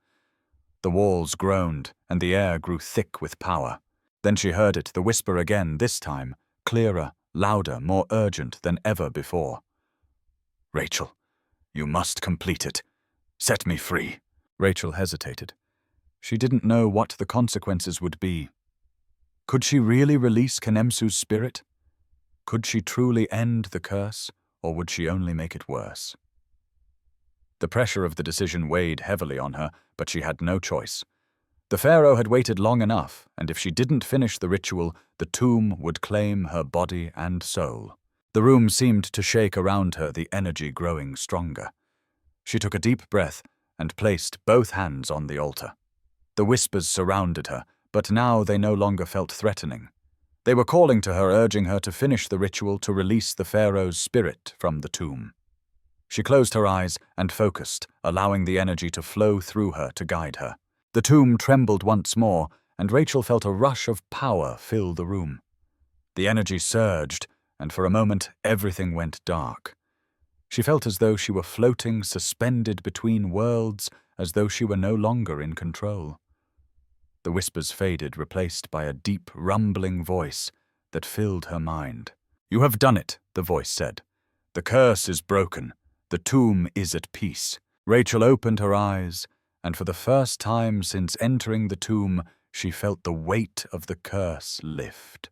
The walls groaned, and the air grew thick with power. Then she heard it, the whisper again, this time, clearer, louder, more urgent than ever before. "Rachel, you must complete it. Set me free." Rachel hesitated. She didn't know what the consequences would be. Could she really release Khenemsu's spirit? Could she truly end the curse, or would she only make it worse? The pressure of the decision weighed heavily on her, but she had no choice. The Pharaoh had waited long enough, and if she didn't finish the ritual, the tomb would claim her body and soul. The room seemed to shake around her, the energy growing stronger. She took a deep breath and placed both hands on the altar. The whispers surrounded her, but now they no longer felt threatening. They were calling to her, urging her to finish the ritual to release the Pharaoh's spirit from the tomb. She closed her eyes and focused, allowing the energy to flow through her to guide her. The tomb trembled once more, and Rachel felt a rush of power fill the room. The energy surged, and for a moment everything went dark. She felt as though she were floating, suspended between worlds, as though she were no longer in control. The whispers faded, replaced by a deep, rumbling voice that filled her mind. "You have done it," the voice said. "The curse is broken. The tomb is at peace." Rachel opened her eyes, and for the first time since entering the tomb, she felt the weight of the curse lift.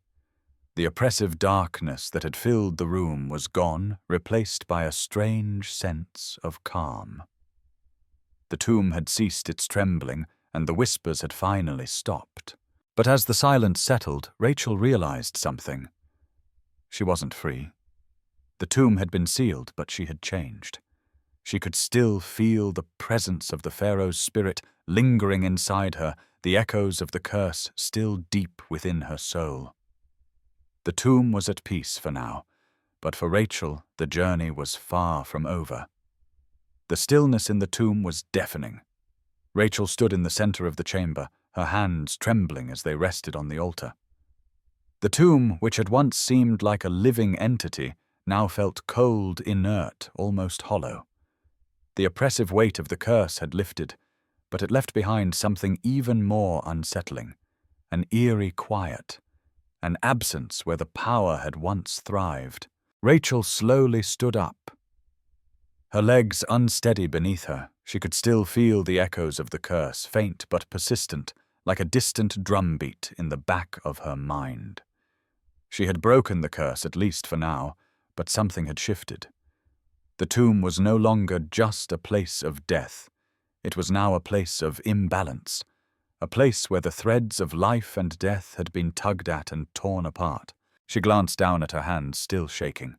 The oppressive darkness that had filled the room was gone, replaced by a strange sense of calm. The tomb had ceased its trembling, and the whispers had finally stopped. But as the silence settled, Rachel realized something. She wasn't free. The tomb had been sealed, but she had changed. She could still feel the presence of the Pharaoh's spirit lingering inside her, the echoes of the curse still deep within her soul. The tomb was at peace for now, but for Rachel, the journey was far from over. The stillness in the tomb was deafening. Rachel stood in the center of the chamber, her hands trembling as they rested on the altar. The tomb, which had once seemed like a living entity, now felt cold, inert, almost hollow. The oppressive weight of the curse had lifted, but it left behind something even more unsettling, an eerie quiet, an absence where the power had once thrived. Rachel slowly stood up. Her legs unsteady beneath her, she could still feel the echoes of the curse, faint but persistent, like a distant drumbeat in the back of her mind. She had broken the curse, at least for now, but something had shifted. The tomb was no longer just a place of death. It was now a place of imbalance, a place where the threads of life and death had been tugged at and torn apart. She glanced down at her hands, still shaking.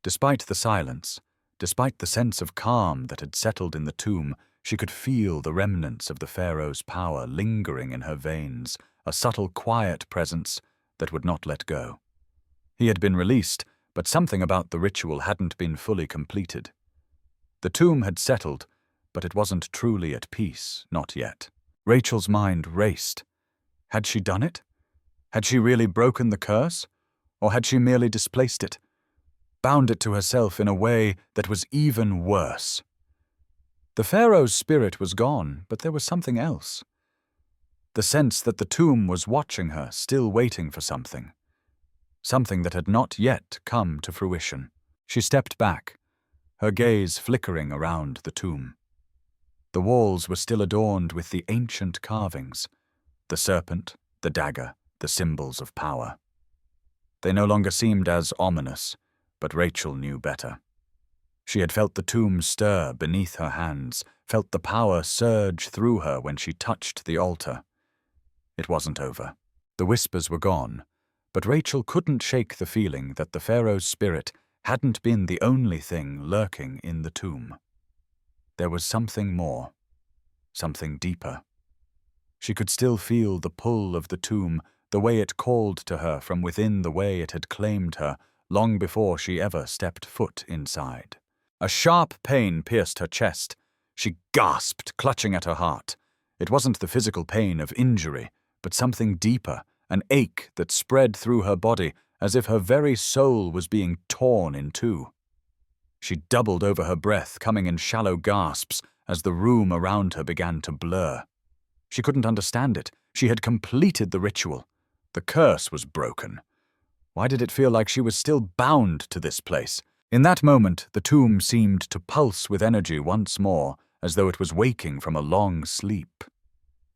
Despite the silence, despite the sense of calm that had settled in the tomb, she could feel the remnants of the Pharaoh's power lingering in her veins, a subtle, quiet presence that would not let go. He had been released, but something about the ritual hadn't been fully completed. The tomb had settled, but it wasn't truly at peace, not yet. Rachel's mind raced. Had she done it? Had she really broken the curse? Or had she merely displaced it? Bound it to herself in a way that was even worse. The Pharaoh's spirit was gone, but there was something else. the sense that the tomb was watching her, still waiting for something. Something that had not yet come to fruition. She stepped back, her gaze flickering around the tomb. The walls were still adorned with the ancient carvings, the serpent, the dagger, the symbols of power. They no longer seemed as ominous, but Rachael knew better. She had felt the tomb stir beneath her hands, felt the power surge through her when she touched the altar. It wasn't over. The whispers were gone, but Rachael couldn't shake the feeling that the Pharaoh's spirit hadn't been the only thing lurking in the tomb. There was something more, something deeper. She could still feel the pull of the tomb, the way it called to her from within, the way it had claimed her, long before she ever stepped foot inside. A sharp pain pierced her chest. She gasped, clutching at her heart. It wasn't the physical pain of injury, but something deeper, an ache that spread through her body as if her very soul was being torn in two. She doubled over her breath, coming in shallow gasps as the room around her began to blur. She couldn't understand it. She had completed the ritual. The curse was broken. Why did it feel like she was still bound to this place? In that moment, the tomb seemed to pulse with energy once more, as though it was waking from a long sleep.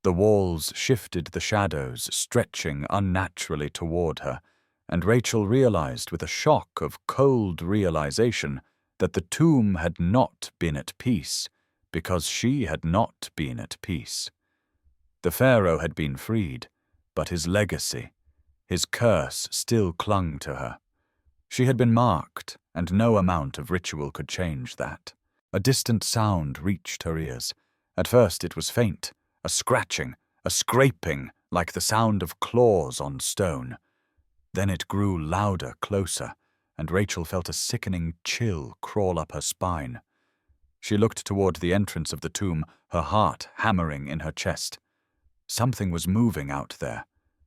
The walls shifted, the shadows stretching unnaturally toward her, and Rachael realized with a shock of cold realization that the tomb had not been at peace, because she had not been at peace. The Pharaoh had been freed, but his legacy, his curse, still clung to her. She had been marked, and no amount of ritual could change that. A distant sound reached her ears. At first it was faint, a scratching, a scraping, like the sound of claws on stone. Then it grew louder, closer, and Rachael felt a sickening chill crawl up her spine. She looked toward the entrance of the tomb, her heart hammering in her chest. Something was moving out there,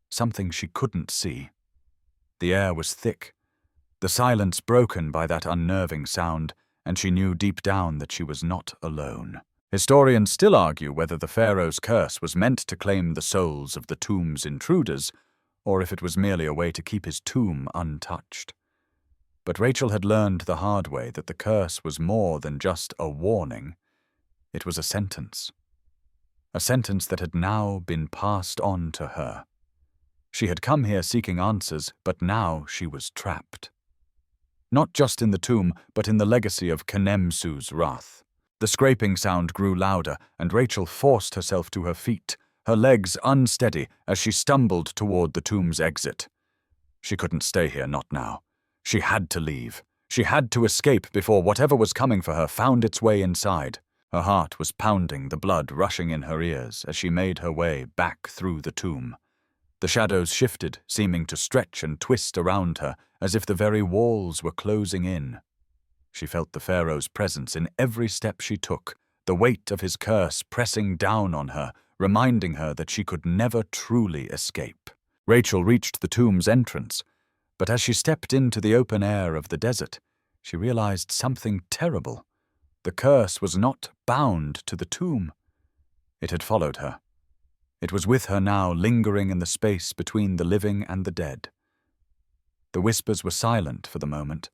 something she couldn't see. The air was thick, the silence broken by that unnerving sound, and she knew deep down that she was not alone. Historians still argue whether the Pharaoh's curse was meant to claim the souls of the tomb's intruders, or if it was merely a way to keep his tomb untouched. But Rachael had learned the hard way that the curse was more than just a warning. It was a sentence that had now been passed on to her. She had come here seeking answers, but now she was trapped. Not just in the tomb, but in the legacy of Khenemsu's wrath. The scraping sound grew louder, and Rachael forced herself to her feet, her legs unsteady as she stumbled toward the tomb's exit. She couldn't stay here, not now. She had to leave. She had to escape before whatever was coming for her found its way inside. Her heart was pounding, the blood rushing in her ears as she made her way back through the tomb. The shadows shifted, seeming to stretch and twist around her, as if the very walls were closing in. She felt the Pharaoh's presence in every step she took, the weight of his curse pressing down on her, reminding her that she could never truly escape. Rachael reached the tomb's entrance, but as she stepped into the open air of the desert, she realized something terrible. The curse was not bound to the tomb. It had followed her. It was with her now, lingering in the space between the living and the dead. The whispers were silent for the moment,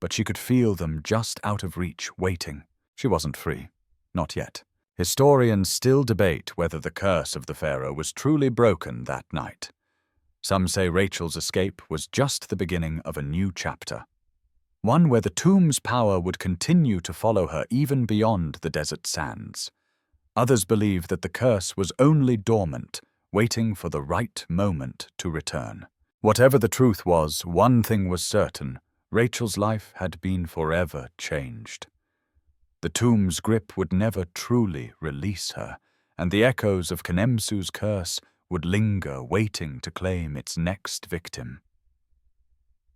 but she could feel them just out of reach, waiting. She wasn't free. Not yet. Historians still debate whether the curse of the Pharaoh was truly broken that night. Some say Rachael's escape was just the beginning of a new chapter. One where the tomb's power would continue to follow her even beyond the desert sands. Others believe that the curse was only dormant, waiting for the right moment to return. Whatever the truth was, one thing was certain: Rachael's life had been forever changed. The tomb's grip would never truly release her, and the echoes of Khenemsu's curse would linger, waiting to claim its next victim.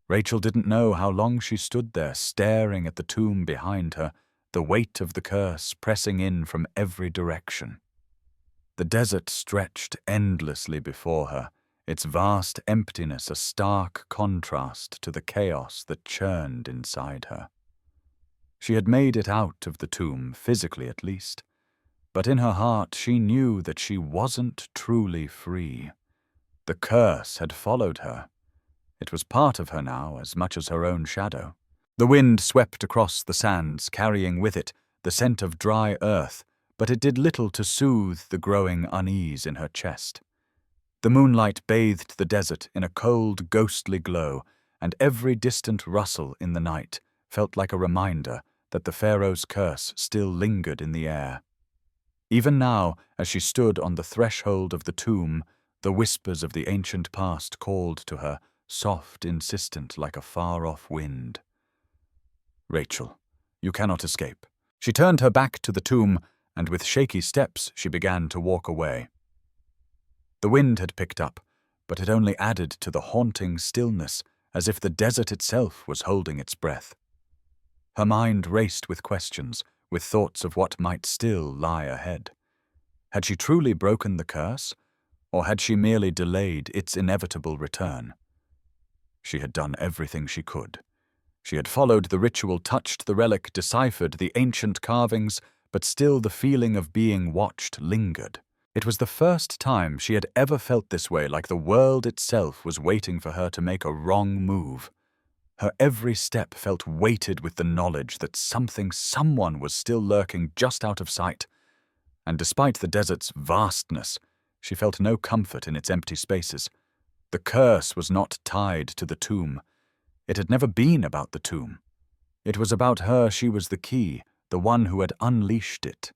Rachael didn't know how long she stood there, staring at the tomb behind her, the weight of the curse pressing in from every direction. The desert stretched endlessly before her, its vast emptiness a stark contrast to the chaos that churned inside her. She had made it out of the tomb, physically at least, But in her heart she knew that she wasn't truly free. The curse had followed her. It was part of her now as much as her own shadow. The wind swept across the sands, carrying with it the scent of dry earth, but it did little to soothe the growing unease in her chest. The moonlight bathed the desert in a cold, ghostly glow, and every distant rustle in the night felt like a reminder that the Pharaoh's curse still lingered in the air. Even now, as she stood on the threshold of the tomb, the whispers of the ancient past called to her, soft, insistent, like a far-off wind. "Rachael, you cannot escape." She turned her back to the tomb, and with shaky steps she began to walk away. The wind had picked up, but it only added to the haunting stillness, as if the desert itself was holding its breath. Her mind raced with questions, with thoughts of what might still lie ahead. Had she truly broken the curse, or had she merely delayed its inevitable return? She had done everything she could. She had followed the ritual, touched the relic, deciphered the ancient carvings, but still the feeling of being watched lingered. It was the first time she had ever felt this way, like the world itself was waiting for her to make a wrong move. Her every step felt weighted with the knowledge that someone was still lurking just out of sight. And despite the desert's vastness, she felt no comfort in its empty spaces. The curse was not tied to the tomb. It had never been about the tomb. It was about her. She was the key, the one who had unleashed it.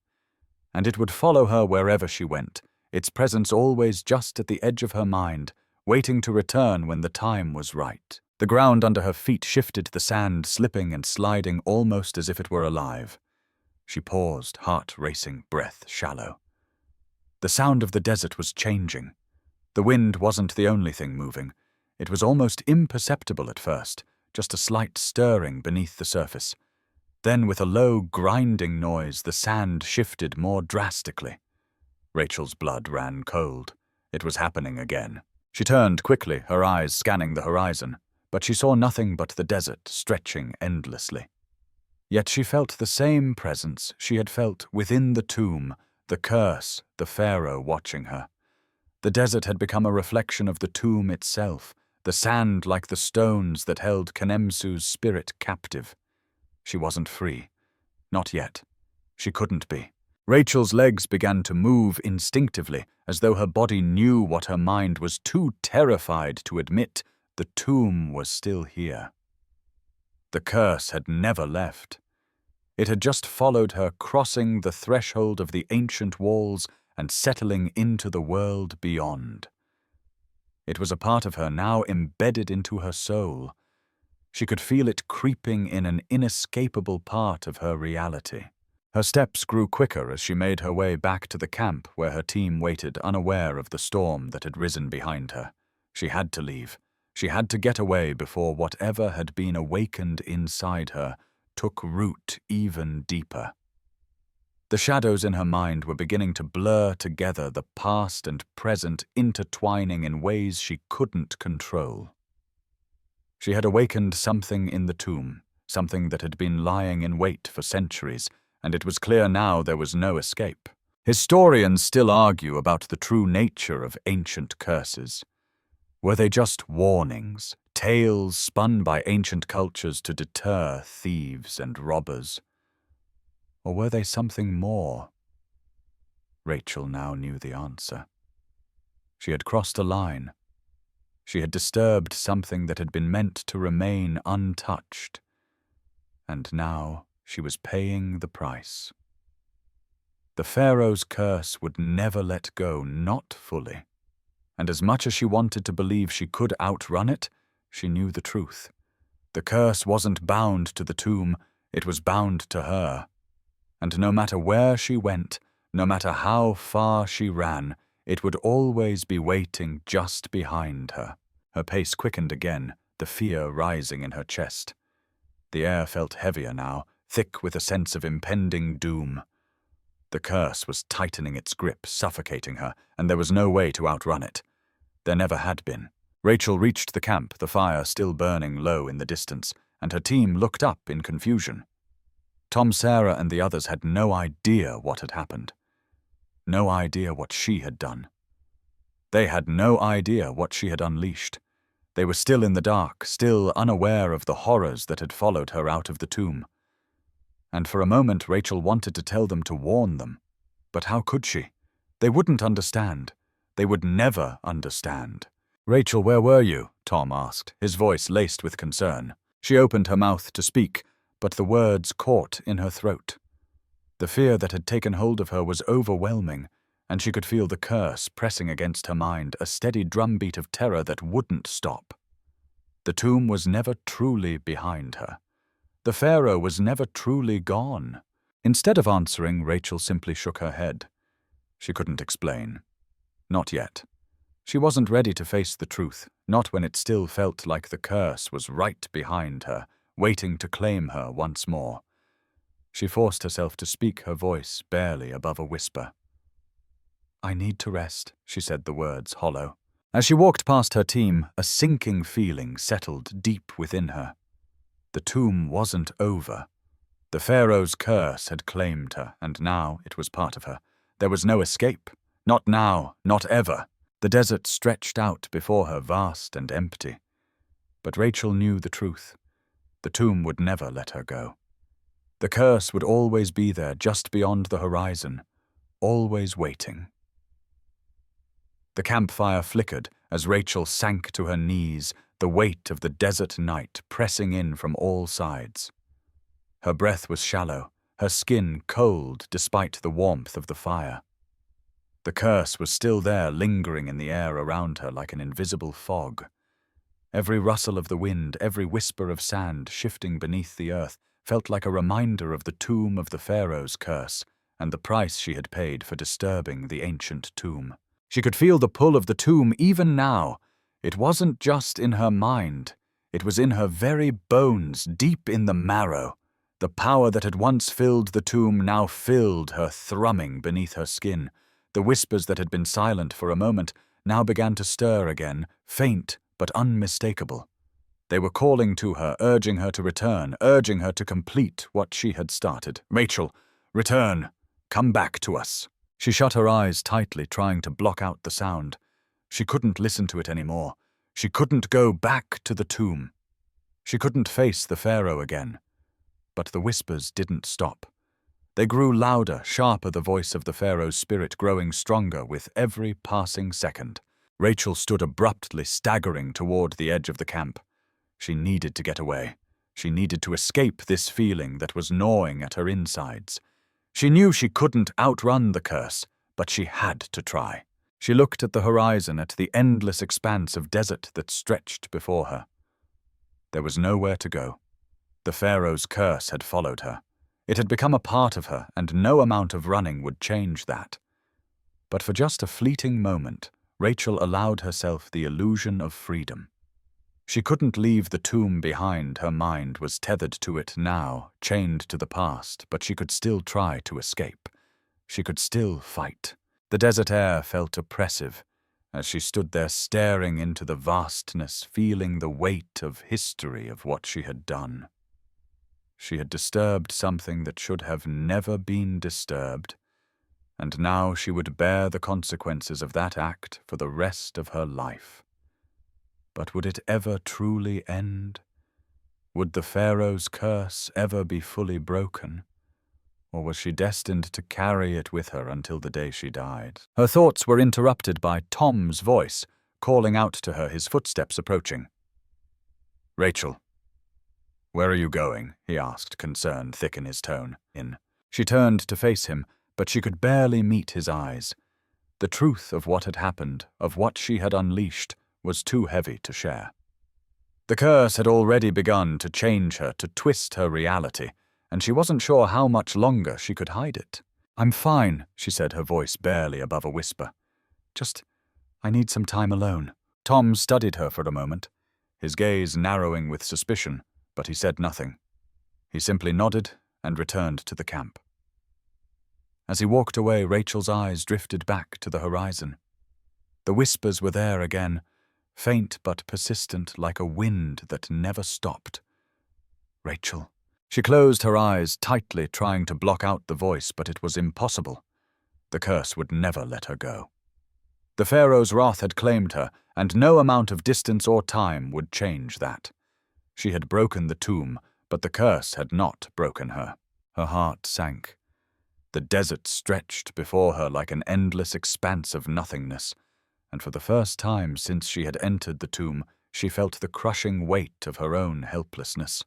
And it would follow her wherever she went, its presence always just at the edge of her mind, waiting to return when the time was right. The ground under her feet shifted, the sand slipping and sliding almost as if it were alive. She paused, heart racing, breath shallow. The sound of the desert was changing. The wind wasn't the only thing moving. It was almost imperceptible at first, just a slight stirring beneath the surface. Then, with a low, grinding noise, the sand shifted more drastically. Rachel's blood ran cold. It was happening again. She turned quickly, her eyes scanning the horizon, but she saw nothing but the desert stretching endlessly. Yet she felt the same presence she had felt within the tomb, the curse, the Pharaoh watching her. The desert had become a reflection of the tomb itself, the sand like the stones that held Khenemsu's spirit captive. She wasn't free. Not yet. She couldn't be. Rachel's legs began to move instinctively, as though her body knew what her mind was too terrified to admit. The tomb was still here. The curse had never left. It had just followed her, crossing the threshold of the ancient walls and settling into the world beyond. It was a part of her now, embedded into her soul. She could feel it creeping in, an inescapable part of her reality. Her steps grew quicker as she made her way back to the camp where her team waited, unaware of the storm that had risen behind her. She had to leave. She had to get away before whatever had been awakened inside her took root even deeper. The shadows in her mind were beginning to blur together, the past and present intertwining in ways she couldn't control. She had awakened something in the tomb, something that had been lying in wait for centuries, and it was clear now there was no escape. Historians still argue about the true nature of ancient curses. Were they just warnings, tales spun by ancient cultures to deter thieves and robbers? Or were they something more? Rachael now knew the answer. She had crossed a line. She had disturbed something that had been meant to remain untouched, and now she was paying the price. The Pharaoh's curse would never let go, not fully. And as much as she wanted to believe she could outrun it, she knew the truth. The curse wasn't bound to the tomb, it was bound to her. And no matter where she went, no matter how far she ran, it would always be waiting just behind her. Her pace quickened again, the fear rising in her chest. The air felt heavier now, thick with a sense of impending doom. The curse was tightening its grip, suffocating her, and there was no way to outrun it. There never had been. Rachael reached the camp, the fire still burning low in the distance, and her team looked up in confusion. Tom, Sarah, and the others had no idea what had happened. no idea what she had done. They had no idea what she had unleashed. They were still in the dark, still unaware of the horrors that had followed her out of the tomb. And for a moment Rachael wanted to tell them to warn them. But how could she? They wouldn't understand. They would never understand. "Rachael, where were you?" Tom asked, his voice laced with concern. She opened her mouth to speak, but the words caught in her throat. The fear that had taken hold of her was overwhelming, and she could feel the curse pressing against her mind, a steady drumbeat of terror that wouldn't stop. The tomb was never truly behind her. The Pharaoh was never truly gone. Instead of answering, Rachael simply shook her head. She couldn't explain. Not yet. She wasn't ready to face the truth, not when it still felt like the curse was right behind her, waiting to claim her once more. She forced herself to speak, her voice barely above a whisper. "I need to rest," she said, the words hollow. As she walked past her team, a sinking feeling settled deep within her. The tomb wasn't over. The Pharaoh's curse had claimed her, and now it was part of her. There was no escape. Not now, not ever. The desert stretched out before her, vast and empty. But Rachael knew the truth. The tomb would never let her go. The curse would always be there, just beyond the horizon, always waiting. The campfire flickered as Rachael sank to her knees, the weight of the desert night pressing in from all sides. Her breath was shallow, her skin cold despite the warmth of the fire. The curse was still there, lingering in the air around her like an invisible fog. Every rustle of the wind, every whisper of sand shifting beneath the earth felt like a reminder of the tomb of the Pharaoh's curse and the price she had paid for disturbing the ancient tomb. She could feel the pull of the tomb even now. It wasn't just in her mind. It was in her very bones, deep in the marrow. The power that had once filled the tomb now filled her, thrumming beneath her skin. The whispers that had been silent for a moment now began to stir again, faint but unmistakable. They were calling to her, urging her to return, urging her to complete what she had started. "Rachael, return. Come back to us." She shut her eyes tightly, trying to block out the sound. She couldn't listen to it anymore. She couldn't go back to the tomb. She couldn't face the Pharaoh again. But the whispers didn't stop. They grew louder, sharper, the voice of the Pharaoh's spirit growing stronger with every passing second. Rachael stood abruptly, staggering toward the edge of the camp. She needed to get away. She needed to escape this feeling that was gnawing at her insides. She knew she couldn't outrun the curse, but she had to try. She looked at the horizon, at the endless expanse of desert that stretched before her. There was nowhere to go. The Pharaoh's curse had followed her. It had become a part of her, and no amount of running would change that. But for just a fleeting moment, Rachael allowed herself the illusion of freedom. She couldn't leave the tomb behind. Her mind was tethered to it now, chained to the past, but she could still try to escape. She could still fight. The desert air felt oppressive as she stood there staring into the vastness, feeling the weight of history of what she had done. She had disturbed something that should have never been disturbed, and now she would bear the consequences of that act for the rest of her life. But would it ever truly end? Would the Pharaoh's curse ever be fully broken? Or was she destined to carry it with her until the day she died? Her thoughts were interrupted by Tom's voice, calling out to her, his footsteps approaching. "Rachael, where are you going?" he asked, concern thick in his tone. She turned to face him, but she could barely meet his eyes. The truth of what had happened, of what she had unleashed, was too heavy to share. The curse had already begun to change her, to twist her reality, and she wasn't sure how much longer she could hide it. "I'm fine," she said, her voice barely above a whisper. I need some time alone." Tom studied her for a moment, his gaze narrowing with suspicion, but he said nothing. He simply nodded and returned to the camp. As he walked away, Rachael's eyes drifted back to the horizon. The whispers were there again, faint but persistent, like a wind that never stopped. "Rachael." She closed her eyes tightly, trying to block out the voice, but it was impossible. The curse would never let her go. The Pharaoh's wrath had claimed her, and no amount of distance or time would change that. She had broken the tomb, but the curse had not broken her. Her heart sank. The desert stretched before her like an endless expanse of nothingness, and for the first time since she had entered the tomb, she felt the crushing weight of her own helplessness.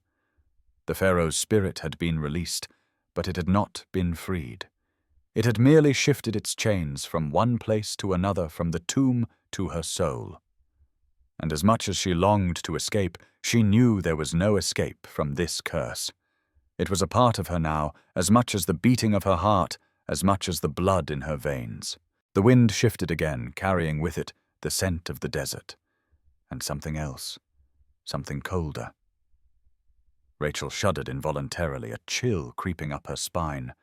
The Pharaoh's spirit had been released, but it had not been freed. It had merely shifted its chains from one place to another, from the tomb to her soul. And as much as she longed to escape, she knew there was no escape from this curse. It was a part of her now, as much as the beating of her heart, as much as the blood in her veins. The wind shifted again, carrying with it the scent of the desert. And something else, something colder. Rachael shuddered involuntarily, a chill creeping up her spine.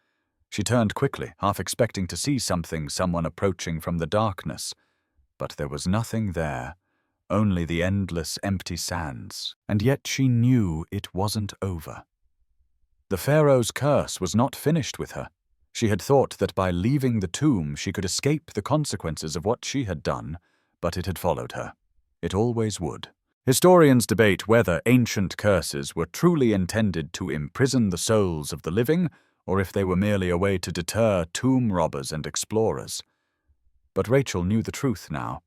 She turned quickly, half expecting to see someone approaching from the darkness. But there was nothing there, only the endless empty sands, and yet she knew it wasn't over. The Pharaoh's curse was not finished with her. She had thought that by leaving the tomb she could escape the consequences of what she had done, but it had followed her. It always would. Historians debate whether ancient curses were truly intended to imprison the souls of the living, or if they were merely a way to deter tomb robbers and explorers. But Rachael knew the truth now.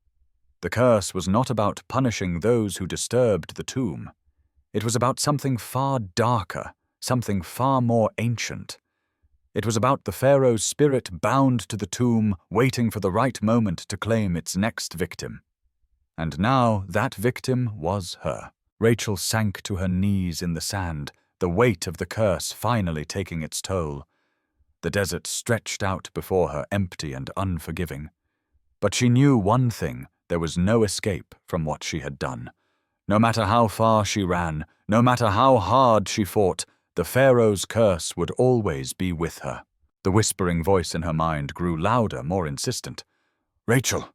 The curse was not about punishing those who disturbed the tomb. It was about something far darker, something far more ancient. It was about the Pharaoh's spirit bound to the tomb, waiting for the right moment to claim its next victim. And now that victim was her. Rachael sank to her knees in the sand, the weight of the curse finally taking its toll. The desert stretched out before her, empty and unforgiving. But she knew one thing: there was no escape from what she had done. No matter how far she ran, no matter how hard she fought, the Pharaoh's curse would always be with her. The whispering voice in her mind grew louder, more insistent. "Rachael,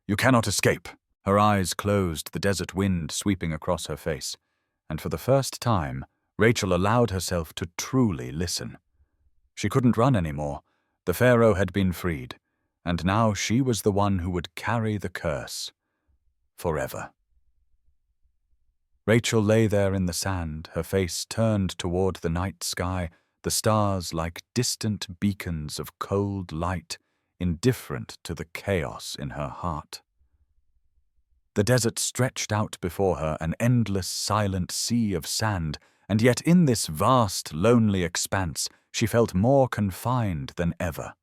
you cannot escape." Her eyes closed, the desert wind sweeping across her face, and for the first time, Rachael allowed herself to truly listen. She couldn't run anymore. The Pharaoh had been freed, and now she was the one who would carry the curse. Forever. Rachael lay there in the sand, her face turned toward the night sky, the stars like distant beacons of cold light, indifferent to the chaos in her heart. The desert stretched out before her, an endless, silent sea of sand, and yet in this vast, lonely expanse, she felt more confined than ever.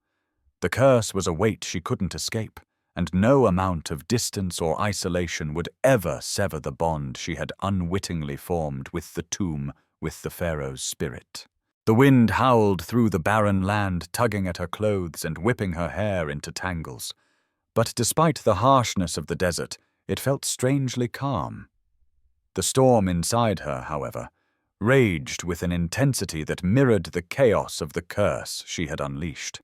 The curse was a weight she couldn't escape, and no amount of distance or isolation would ever sever the bond she had unwittingly formed with the tomb, with the Pharaoh's spirit. The wind howled through the barren land, tugging at her clothes and whipping her hair into tangles. But despite the harshness of the desert, it felt strangely calm. The storm inside her, however, raged with an intensity that mirrored the chaos of the curse she had unleashed.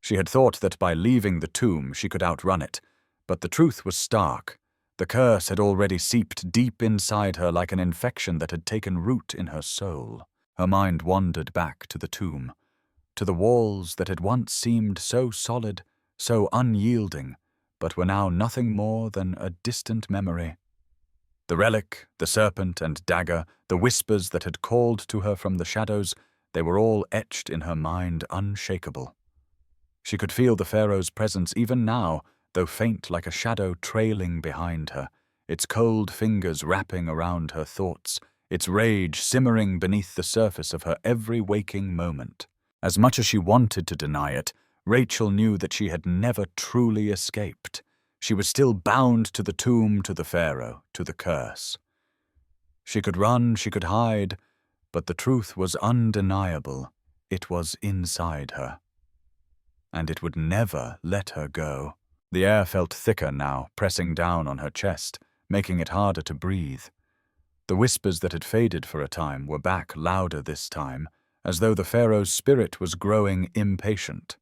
She had thought that by leaving the tomb she could outrun it, but the truth was stark. The curse had already seeped deep inside her like an infection that had taken root in her soul. Her mind wandered back to the tomb, to the walls that had once seemed so solid, so unyielding, but were now nothing more than a distant memory. The relic, the serpent and dagger, the whispers that had called to her from the shadows, they were all etched in her mind, unshakable. She could feel the Pharaoh's presence even now, though faint like a shadow trailing behind her, its cold fingers wrapping around her thoughts, its rage simmering beneath the surface of her every waking moment. As much as she wanted to deny it, Rachael knew that she had never truly escaped. She was still bound to the tomb, to the Pharaoh, to the curse. She could run, she could hide, but the truth was undeniable. It was inside her. And it would never let her go. The air felt thicker now, pressing down on her chest, making it harder to breathe. The whispers that had faded for a time were back louder this time, as though the Pharaoh's spirit was growing impatient.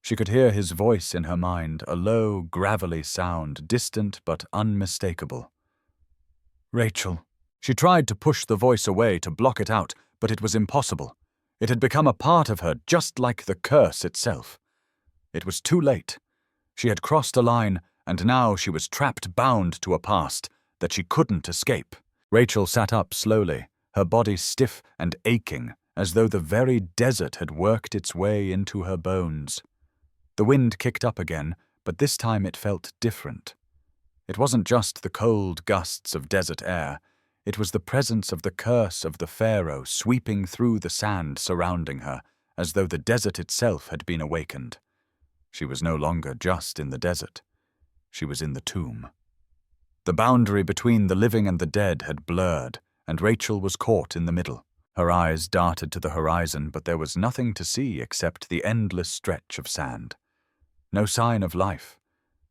She could hear his voice in her mind, a low, gravelly sound, distant but unmistakable. "Rachael." She tried to push the voice away, to block it out, but it was impossible. It had become a part of her, just like the curse itself. It was too late. She had crossed a line, and now she was trapped, bound to a past that she couldn't escape. Rachael sat up slowly, her body stiff and aching, as though the very desert had worked its way into her bones. The wind kicked up again, but this time it felt different. It wasn't just the cold gusts of desert air. It was the presence of the curse of the Pharaoh sweeping through the sand surrounding her, as though the desert itself had been awakened. She was no longer just in the desert. She was in the tomb. The boundary between the living and the dead had blurred, and Rachael was caught in the middle. Her eyes darted to the horizon, but there was nothing to see except the endless stretch of sand. No sign of life,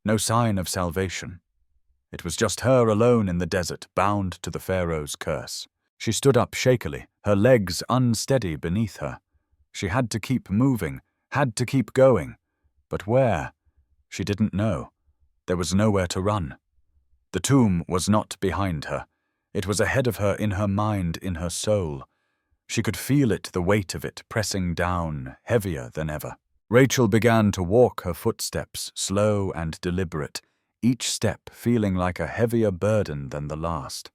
no sign of salvation. It was just her alone in the desert, bound to the Pharaoh's curse. She stood up shakily, her legs unsteady beneath her. She had to keep moving, had to keep going. But where? She didn't know. There was nowhere to run. The tomb was not behind her. It was ahead of her, in her mind, in her soul. She could feel it, the weight of it, pressing down, heavier than ever. Rachael began to walk her footsteps, slow and deliberate, each step feeling like a heavier burden than the last.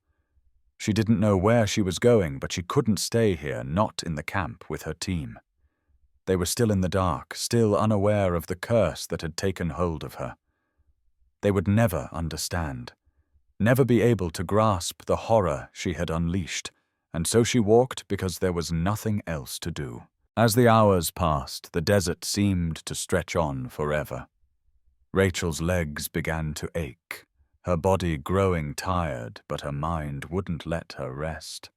She didn't know where she was going, but she couldn't stay here, not in the camp with her team. They were still in the dark, still unaware of the curse that had taken hold of her. They would never understand, never be able to grasp the horror she had unleashed, and so she walked because there was nothing else to do. As the hours passed, the desert seemed to stretch on forever. Rachel's legs began to ache, her body growing tired, but her mind wouldn't let her rest.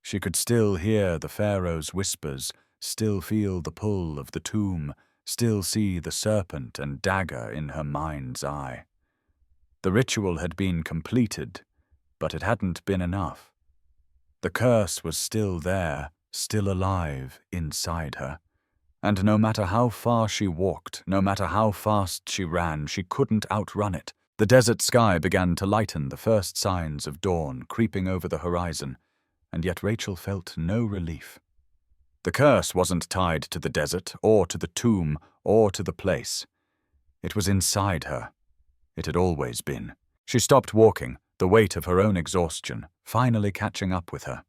She could still hear the Pharaoh's whispers, still feel the pull of the tomb, still see the serpent and dagger in her mind's eye. The ritual had been completed, but it hadn't been enough. The curse was still there, still alive inside her. And no matter how far she walked, no matter how fast she ran, she couldn't outrun it. The desert sky began to lighten, the first signs of dawn creeping over the horizon, and yet Rachael felt no relief. The curse wasn't tied to the desert, or to the tomb, or to the place. It was inside her. It had always been. She stopped walking, the weight of her own exhaustion finally catching up with her.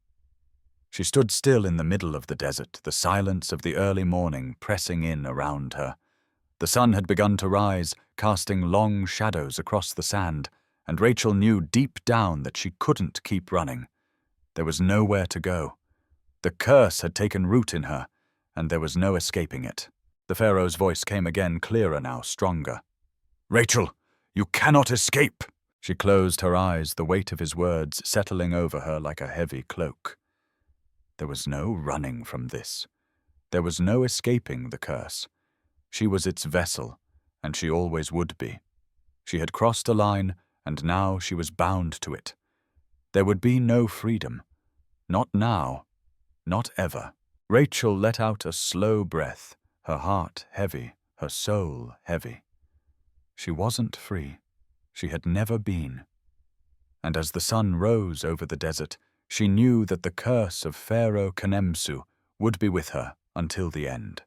She stood still in the middle of the desert, the silence of the early morning pressing in around her. The sun had begun to rise, casting long shadows across the sand, and Rachael knew deep down that she couldn't keep running. There was nowhere to go. The curse had taken root in her, and there was no escaping it. The Pharaoh's voice came again, clearer now, stronger. "Rachael, you cannot escape!" She closed her eyes, the weight of his words settling over her like a heavy cloak. There was no running from this. There was no escaping the curse. She was its vessel, and she always would be. She had crossed a line, and now she was bound to it. There would be no freedom. Not now. Not ever. Rachael let out a slow breath, her heart heavy, her soul heavy. She wasn't free. She had never been. And as the sun rose over the desert, she knew that the curse of Pharaoh Khenemsu would be with her until the end.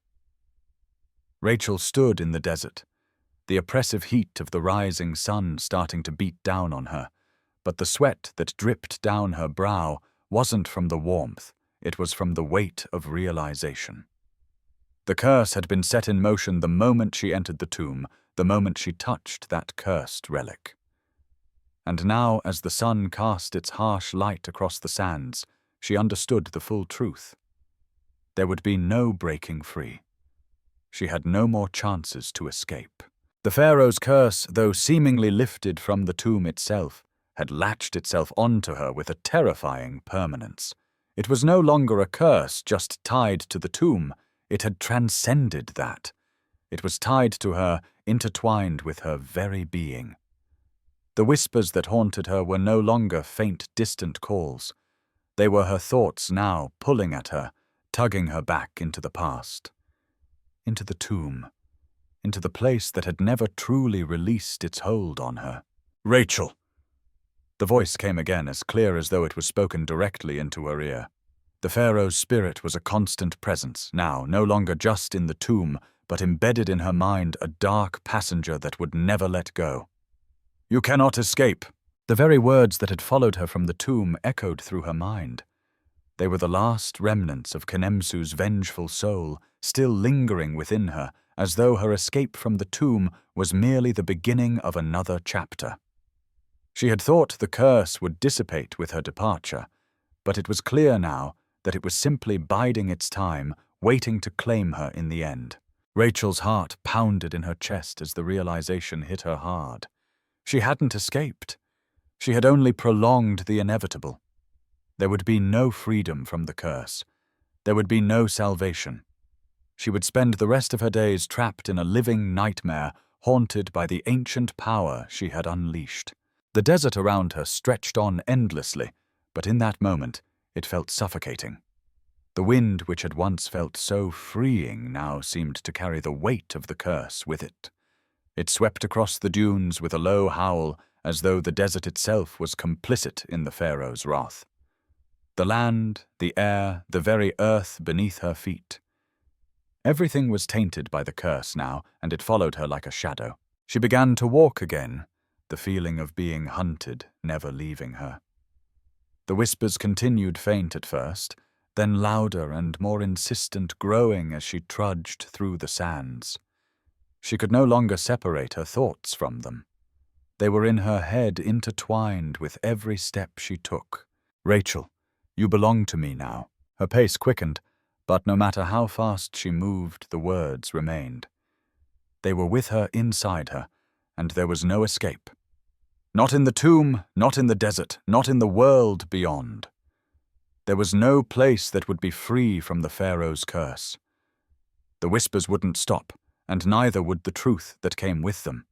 Rachael stood in the desert, the oppressive heat of the rising sun starting to beat down on her, but the sweat that dripped down her brow wasn't from the warmth, it was from the weight of realization. The curse had been set in motion the moment she entered the tomb, the moment she touched that cursed relic. And now, as the sun cast its harsh light across the sands, she understood the full truth. There would be no breaking free. She had no more chances to escape. The Pharaoh's curse, though seemingly lifted from the tomb itself, had latched itself onto her with a terrifying permanence. It was no longer a curse just tied to the tomb. It had transcended that. It was tied to her, intertwined with her very being. The whispers that haunted her were no longer faint, distant calls. They were her thoughts now, pulling at her, tugging her back into the past. Into the tomb. Into the place that had never truly released its hold on her. "Rachael!" The voice came again, as clear as though it was spoken directly into her ear. The Pharaoh's spirit was a constant presence, now, no longer just in the tomb, but embedded in her mind a dark passenger that would never let go. "You cannot escape." The very words that had followed her from the tomb echoed through her mind. They were the last remnants of Kenemsu's vengeful soul, still lingering within her, as though her escape from the tomb was merely the beginning of another chapter. She had thought the curse would dissipate with her departure, but it was clear now that it was simply biding its time, waiting to claim her in the end. Rachel's heart pounded in her chest as the realization hit her hard. She hadn't escaped. She had only prolonged the inevitable. There would be no freedom from the curse. There would be no salvation. She would spend the rest of her days trapped in a living nightmare, haunted by the ancient power she had unleashed. The desert around her stretched on endlessly, but in that moment it felt suffocating. The wind, which had once felt so freeing, now seemed to carry the weight of the curse with it. It swept across the dunes with a low howl, as though the desert itself was complicit in the Pharaoh's wrath. The land, the air, the very earth beneath her feet. Everything was tainted by the curse now, and it followed her like a shadow. She began to walk again, the feeling of being hunted never leaving her. The whispers continued faint at first, then louder and more insistent, growing as she trudged through the sands. She could no longer separate her thoughts from them. They were in her head, intertwined with every step she took. "Rachel, you belong to me now." Her pace quickened, but no matter how fast she moved, the words remained. They were with her inside her, and there was no escape. Not in the tomb, not in the desert, not in the world beyond. There was no place that would be free from the Pharaoh's curse. The whispers wouldn't stop, and neither would the truth that came with them.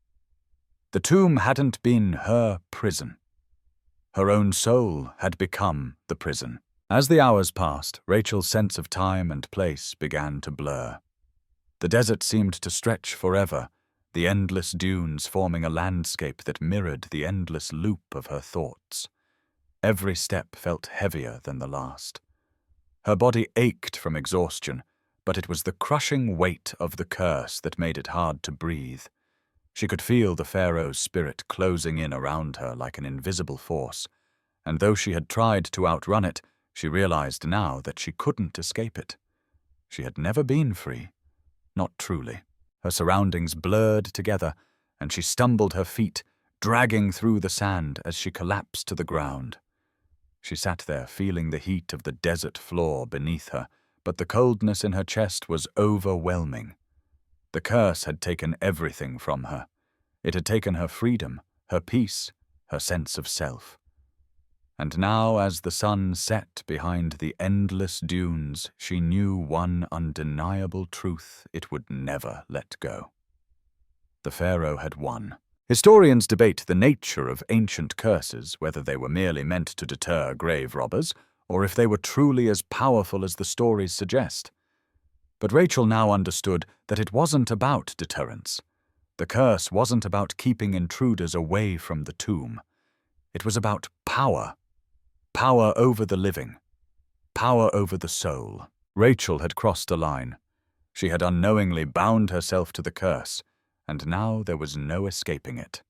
The tomb hadn't been her prison. Her own soul had become the prison. As the hours passed, Rachel's sense of time and place began to blur. The desert seemed to stretch forever, the endless dunes forming a landscape that mirrored the endless loop of her thoughts. Every step felt heavier than the last. Her body ached from exhaustion, but it was the crushing weight of the curse that made it hard to breathe. She could feel the Pharaoh's spirit closing in around her like an invisible force, and though she had tried to outrun it, she realized now that she couldn't escape it. She had never been free, not truly. Her surroundings blurred together, and she stumbled her feet, dragging through the sand as she collapsed to the ground. She sat there, feeling the heat of the desert floor beneath her, but the coldness in her chest was overwhelming. The curse had taken everything from her. It had taken her freedom, her peace, her sense of self. And now, as the sun set behind the endless dunes, she knew one undeniable truth it would never let go. The Pharaoh had won. Historians debate the nature of ancient curses, whether they were merely meant to deter grave robbers, or if they were truly as powerful as the stories suggest. But Rachel now understood that it wasn't about deterrence. The curse wasn't about keeping intruders away from the tomb. It was about power. Power over the living. Power over the soul. Rachel had crossed a line. She had unknowingly bound herself to the curse, and now there was no escaping it.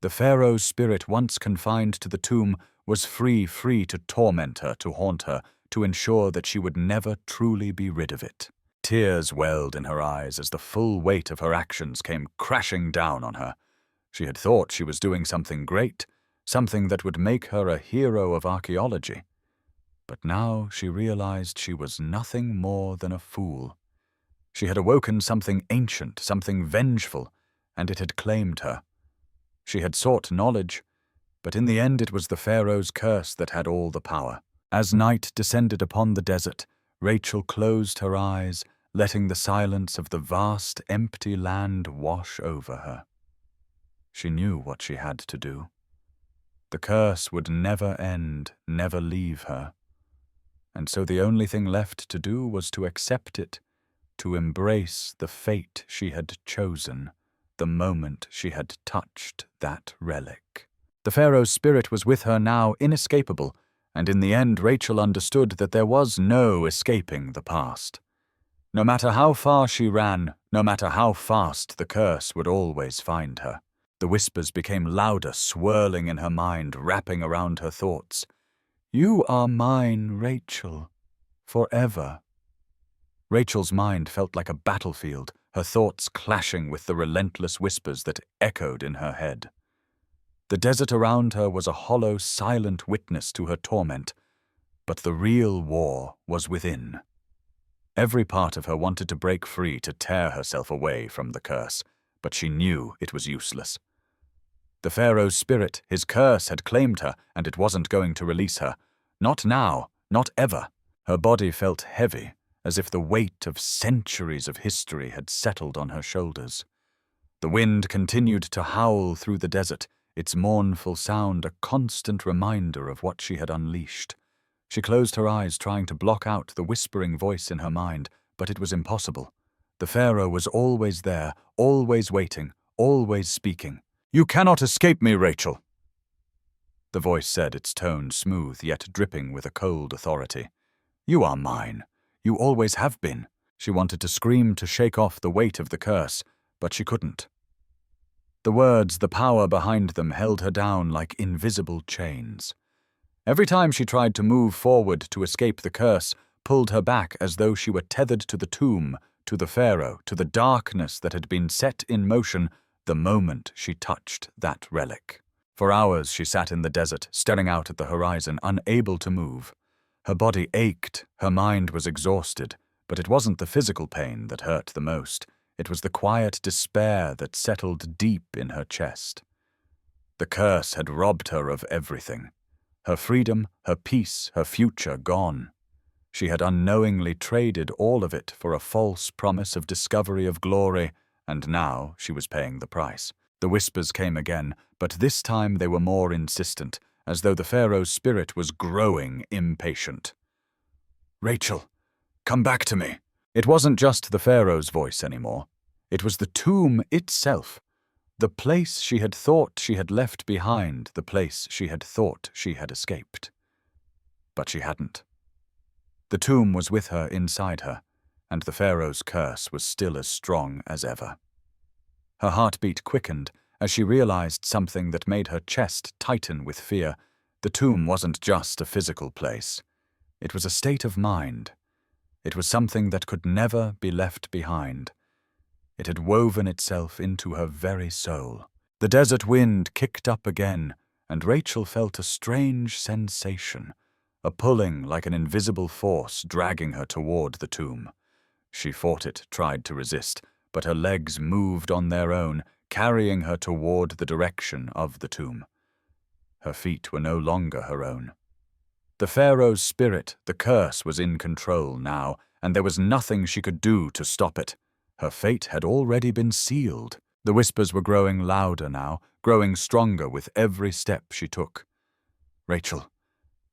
The Pharaoh's spirit, once confined to the tomb, was free to torment her, to haunt her, to ensure that she would never truly be rid of it. Tears welled in her eyes as the full weight of her actions came crashing down on her. She had thought she was doing something great, something that would make her a hero of archaeology. But now she realized she was nothing more than a fool. She had awoken something ancient, something vengeful, and it had claimed her. She had sought knowledge, but in the end it was the Pharaoh's curse that had all the power. As night descended upon the desert, Rachel closed her eyes, letting the silence of the vast, empty land wash over her. She knew what she had to do. The curse would never end, never leave her. And so the only thing left to do was to accept it, to embrace the fate she had chosen, the moment she had touched that relic. The Pharaoh's spirit was with her now, inescapable, and in the end Rachel understood that there was no escaping the past. No matter how far she ran, no matter how fast the curse would always find her. The whispers became louder, swirling in her mind, wrapping around her thoughts. You are mine, Rachael, forever. Rachel's mind felt like a battlefield, her thoughts clashing with the relentless whispers that echoed in her head. The desert around her was a hollow, silent witness to her torment, but the real war was within. Every part of her wanted to break free, to tear herself away from the curse, but she knew it was useless. The Pharaoh's spirit, his curse, had claimed her, and it wasn't going to release her. Not now, not ever. Her body felt heavy, as if the weight of centuries of history had settled on her shoulders. The wind continued to howl through the desert, its mournful sound a constant reminder of what she had unleashed. She closed her eyes, trying to block out the whispering voice in her mind, but it was impossible. The Pharaoh was always there, always waiting, always speaking. "You cannot escape me, Rachael," the voice said, its tone smooth yet dripping with a cold authority. "You are mine. You always have been." She wanted to scream to shake off the weight of the curse, but she couldn't. The words, the power behind them, held her down like invisible chains. Every time she tried to move forward to escape the curse, pulled her back as though she were tethered to the tomb, to the Pharaoh, to the darkness that had been set in motion the moment she touched that relic. For hours she sat in the desert, staring out at the horizon, unable to move. Her body ached, her mind was exhausted, but it wasn't the physical pain that hurt the most. It was the quiet despair that settled deep in her chest. The curse had robbed her of everything. Her freedom, her peace, her future gone. She had unknowingly traded all of it for a false promise of discovery of glory, and now she was paying the price. The whispers came again, but this time they were more insistent, as though the Pharaoh's spirit was growing impatient. "Rachael, come back to me." It wasn't just the Pharaoh's voice anymore. It was the tomb itself. The place she had thought she had left behind, the place she had thought she had escaped. But she hadn't. The tomb was with her inside her, and the Pharaoh's curse was still as strong as ever. Her heartbeat quickened as she realized something that made her chest tighten with fear. The tomb wasn't just a physical place. It was a state of mind. It was something that could never be left behind. It had woven itself into her very soul. The desert wind kicked up again, and Rachael felt a strange sensation, a pulling like an invisible force dragging her toward the tomb. She fought it, tried to resist, but her legs moved on their own, carrying her toward the direction of the tomb. Her feet were no longer her own. The Pharaoh's spirit, the curse, was in control now, and there was nothing she could do to stop it. Her fate had already been sealed. The whispers were growing louder now, growing stronger with every step she took. "Rachael,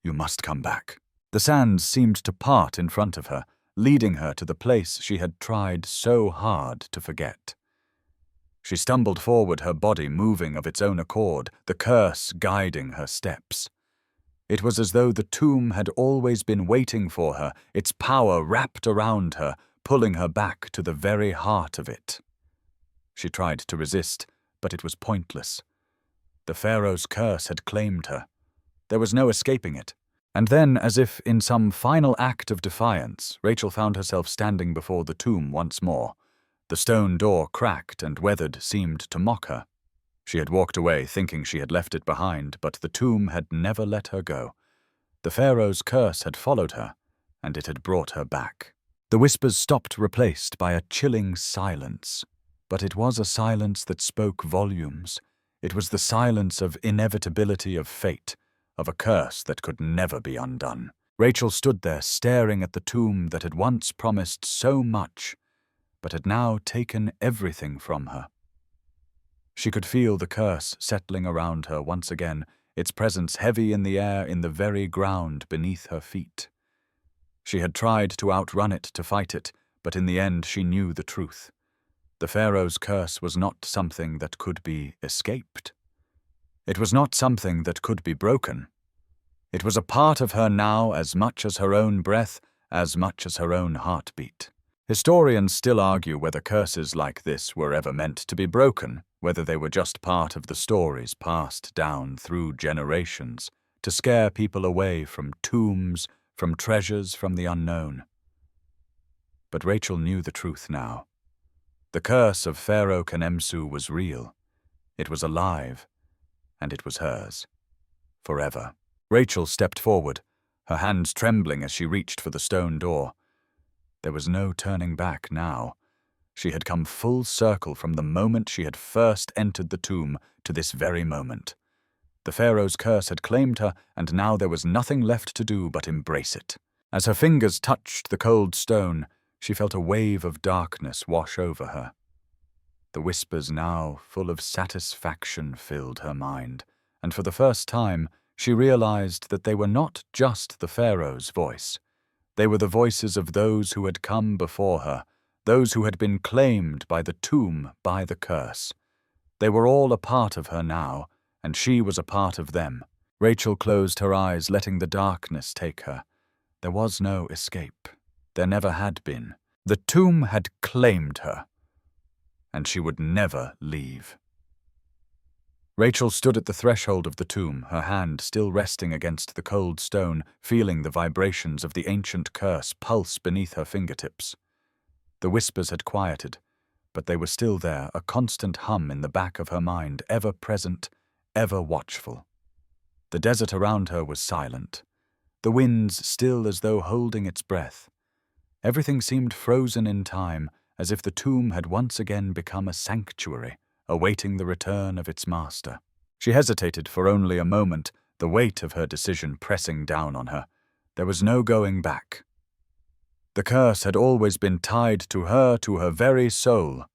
you must come back." The sands seemed to part in front of her, leading her to the place she had tried so hard to forget. She stumbled forward, her body moving of its own accord, the curse guiding her steps. It was as though the tomb had always been waiting for her, its power wrapped around her, pulling her back to the very heart of it. She tried to resist, but it was pointless. The Pharaoh's curse had claimed her. There was no escaping it. And then, as if in some final act of defiance, Rachael found herself standing before the tomb once more. The stone door, cracked and weathered, seemed to mock her. She had walked away thinking she had left it behind, but the tomb had never let her go. The Pharaoh's curse had followed her, and it had brought her back. The whispers stopped, replaced by a chilling silence. But it was a silence that spoke volumes. It was the silence of inevitability, of fate, of a curse that could never be undone. Rachael stood there, staring at the tomb that had once promised so much, but had now taken everything from her. She could feel the curse settling around her once again, its presence heavy in the air, in the very ground beneath her feet. She had tried to outrun it, to fight it, but in the end she knew the truth. The Pharaoh's curse was not something that could be escaped. It was not something that could be broken. It was a part of her now, as much as her own breath, as much as her own heartbeat. Historians still argue whether curses like this were ever meant to be broken, whether they were just part of the stories passed down through generations to scare people away from tombs, from treasures from the unknown. But Rachael knew the truth now. The curse of Pharaoh Khnemsu was real. It was alive, and it was hers. Forever. Rachael stepped forward, her hands trembling as she reached for the stone door. There was no turning back now. She had come full circle from the moment she had first entered the tomb to this very moment. The Pharaoh's curse had claimed her, and now there was nothing left to do but embrace it. As her fingers touched the cold stone, she felt a wave of darkness wash over her. The whispers now, full of satisfaction, filled her mind, and for the first time, she realized that they were not just the Pharaoh's voice. They were the voices of those who had come before her, those who had been claimed by the tomb, by the curse. They were all a part of her now, and she was a part of them. Rachael closed her eyes, letting the darkness take her. There was no escape. There never had been. The tomb had claimed her, and she would never leave. Rachael stood at the threshold of the tomb, her hand still resting against the cold stone, feeling the vibrations of the ancient curse pulse beneath her fingertips. The whispers had quieted, but they were still there, a constant hum in the back of her mind, ever present, ever watchful. The desert around her was silent, the winds still as though holding its breath. Everything seemed frozen in time, as if the tomb had once again become a sanctuary, awaiting the return of its master. She hesitated for only a moment, the weight of her decision pressing down on her. There was no going back. The curse had always been tied to her very soul,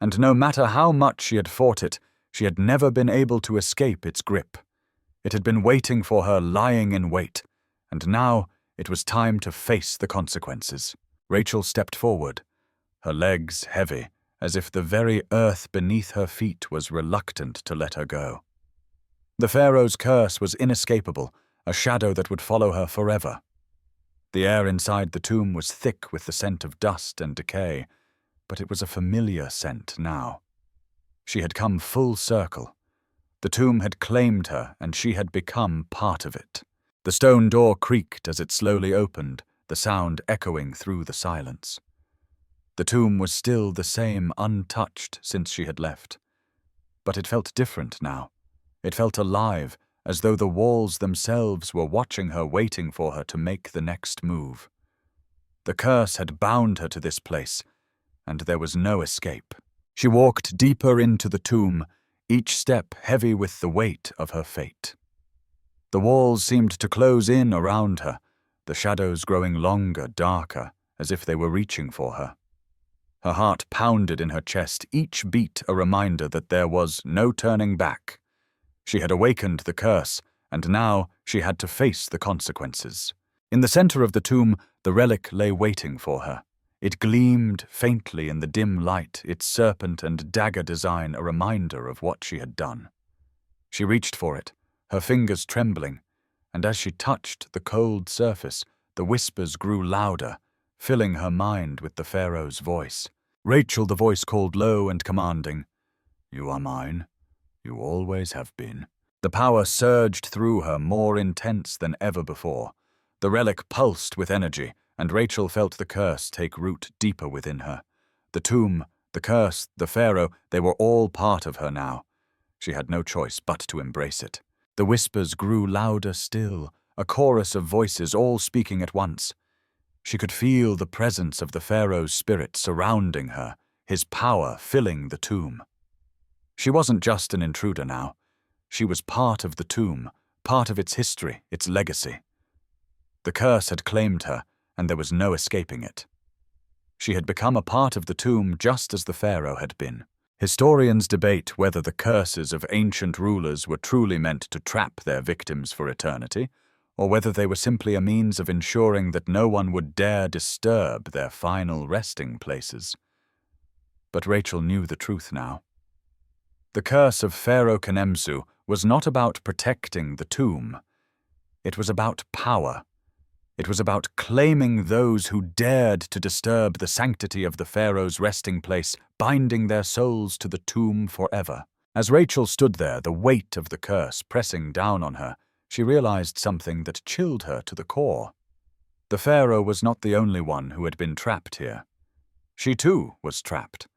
and no matter how much she had fought it, she had never been able to escape its grip. It had been waiting for her, lying in wait, and now it was time to face the consequences. Rachael stepped forward, her legs heavy, as if the very earth beneath her feet was reluctant to let her go. The Pharaoh's curse was inescapable, a shadow that would follow her forever. The air inside the tomb was thick with the scent of dust and decay, but it was a familiar scent now. She had come full circle. The tomb had claimed her, and she had become part of it. The stone door creaked as it slowly opened, the sound echoing through the silence. The tomb was still the same, untouched since she had left. But it felt different now. It felt alive, as though the walls themselves were watching her, waiting for her to make the next move. The curse had bound her to this place, and there was no escape. She walked deeper into the tomb, each step heavy with the weight of her fate. The walls seemed to close in around her, the shadows growing longer, darker, as if they were reaching for her. Her heart pounded in her chest, each beat a reminder that there was no turning back. She had awakened the curse, and now she had to face the consequences. In the center of the tomb, the relic lay waiting for her. It gleamed faintly in the dim light, its serpent and dagger design a reminder of what she had done. She reached for it, her fingers trembling, and as she touched the cold surface, the whispers grew louder, filling her mind with the Pharaoh's voice. Rachael, the voice called low and commanding. "You are mine. You always have been." The power surged through her, more intense than ever before. The relic pulsed with energy, and Rachael felt the curse take root deeper within her. The tomb, the curse, the Pharaoh, they were all part of her now. She had no choice but to embrace it. The whispers grew louder still, a chorus of voices all speaking at once. She could feel the presence of the Pharaoh's spirit surrounding her, his power filling the tomb. She wasn't just an intruder now. She was part of the tomb, part of its history, its legacy. The curse had claimed her, and there was no escaping it. She had become a part of the tomb just as the Pharaoh had been. Historians debate whether the curses of ancient rulers were truly meant to trap their victims for eternity, or whether they were simply a means of ensuring that no one would dare disturb their final resting places. But Rachael knew the truth now. The curse of Pharaoh Khnemsu was not about protecting the tomb. It was about power. It was about claiming those who dared to disturb the sanctity of the Pharaoh's resting place, binding their souls to the tomb forever. As Rachael stood there, the weight of the curse pressing down on her, she realized something that chilled her to the core. The Pharaoh was not the only one who had been trapped here. She too was trapped.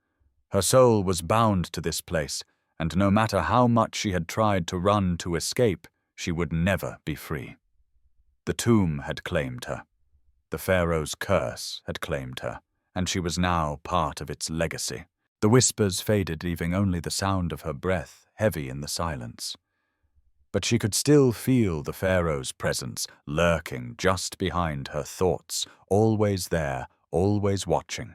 Her soul was bound to this place, and no matter how much she had tried to run to escape, she would never be free. The tomb had claimed her. The Pharaoh's curse had claimed her, and she was now part of its legacy. The whispers faded, leaving only the sound of her breath heavy in the silence. But she could still feel the Pharaoh's presence, lurking just behind her thoughts, always there, always watching.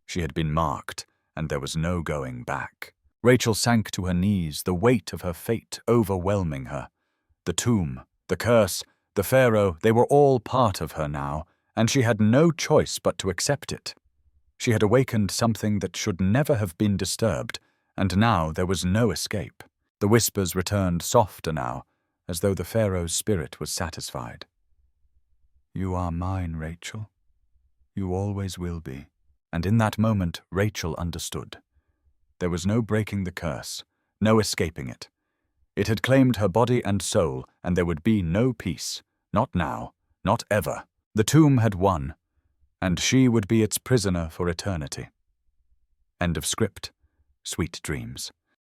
She had been marked, and there was no going back. Rachael sank to her knees, the weight of her fate overwhelming her. The tomb, the curse, the Pharaoh, they were all part of her now, and she had no choice but to accept it. She had awakened something that should never have been disturbed, and now there was no escape. The whispers returned softer now, as though the Pharaoh's spirit was satisfied. "You are mine, Rachael. You always will be." And in that moment, Rachael understood. There was no breaking the curse, no escaping it. It had claimed her body and soul, and there would be no peace. Not now, not ever. The tomb had won, and she would be its prisoner for eternity. End of script. Sweet dreams.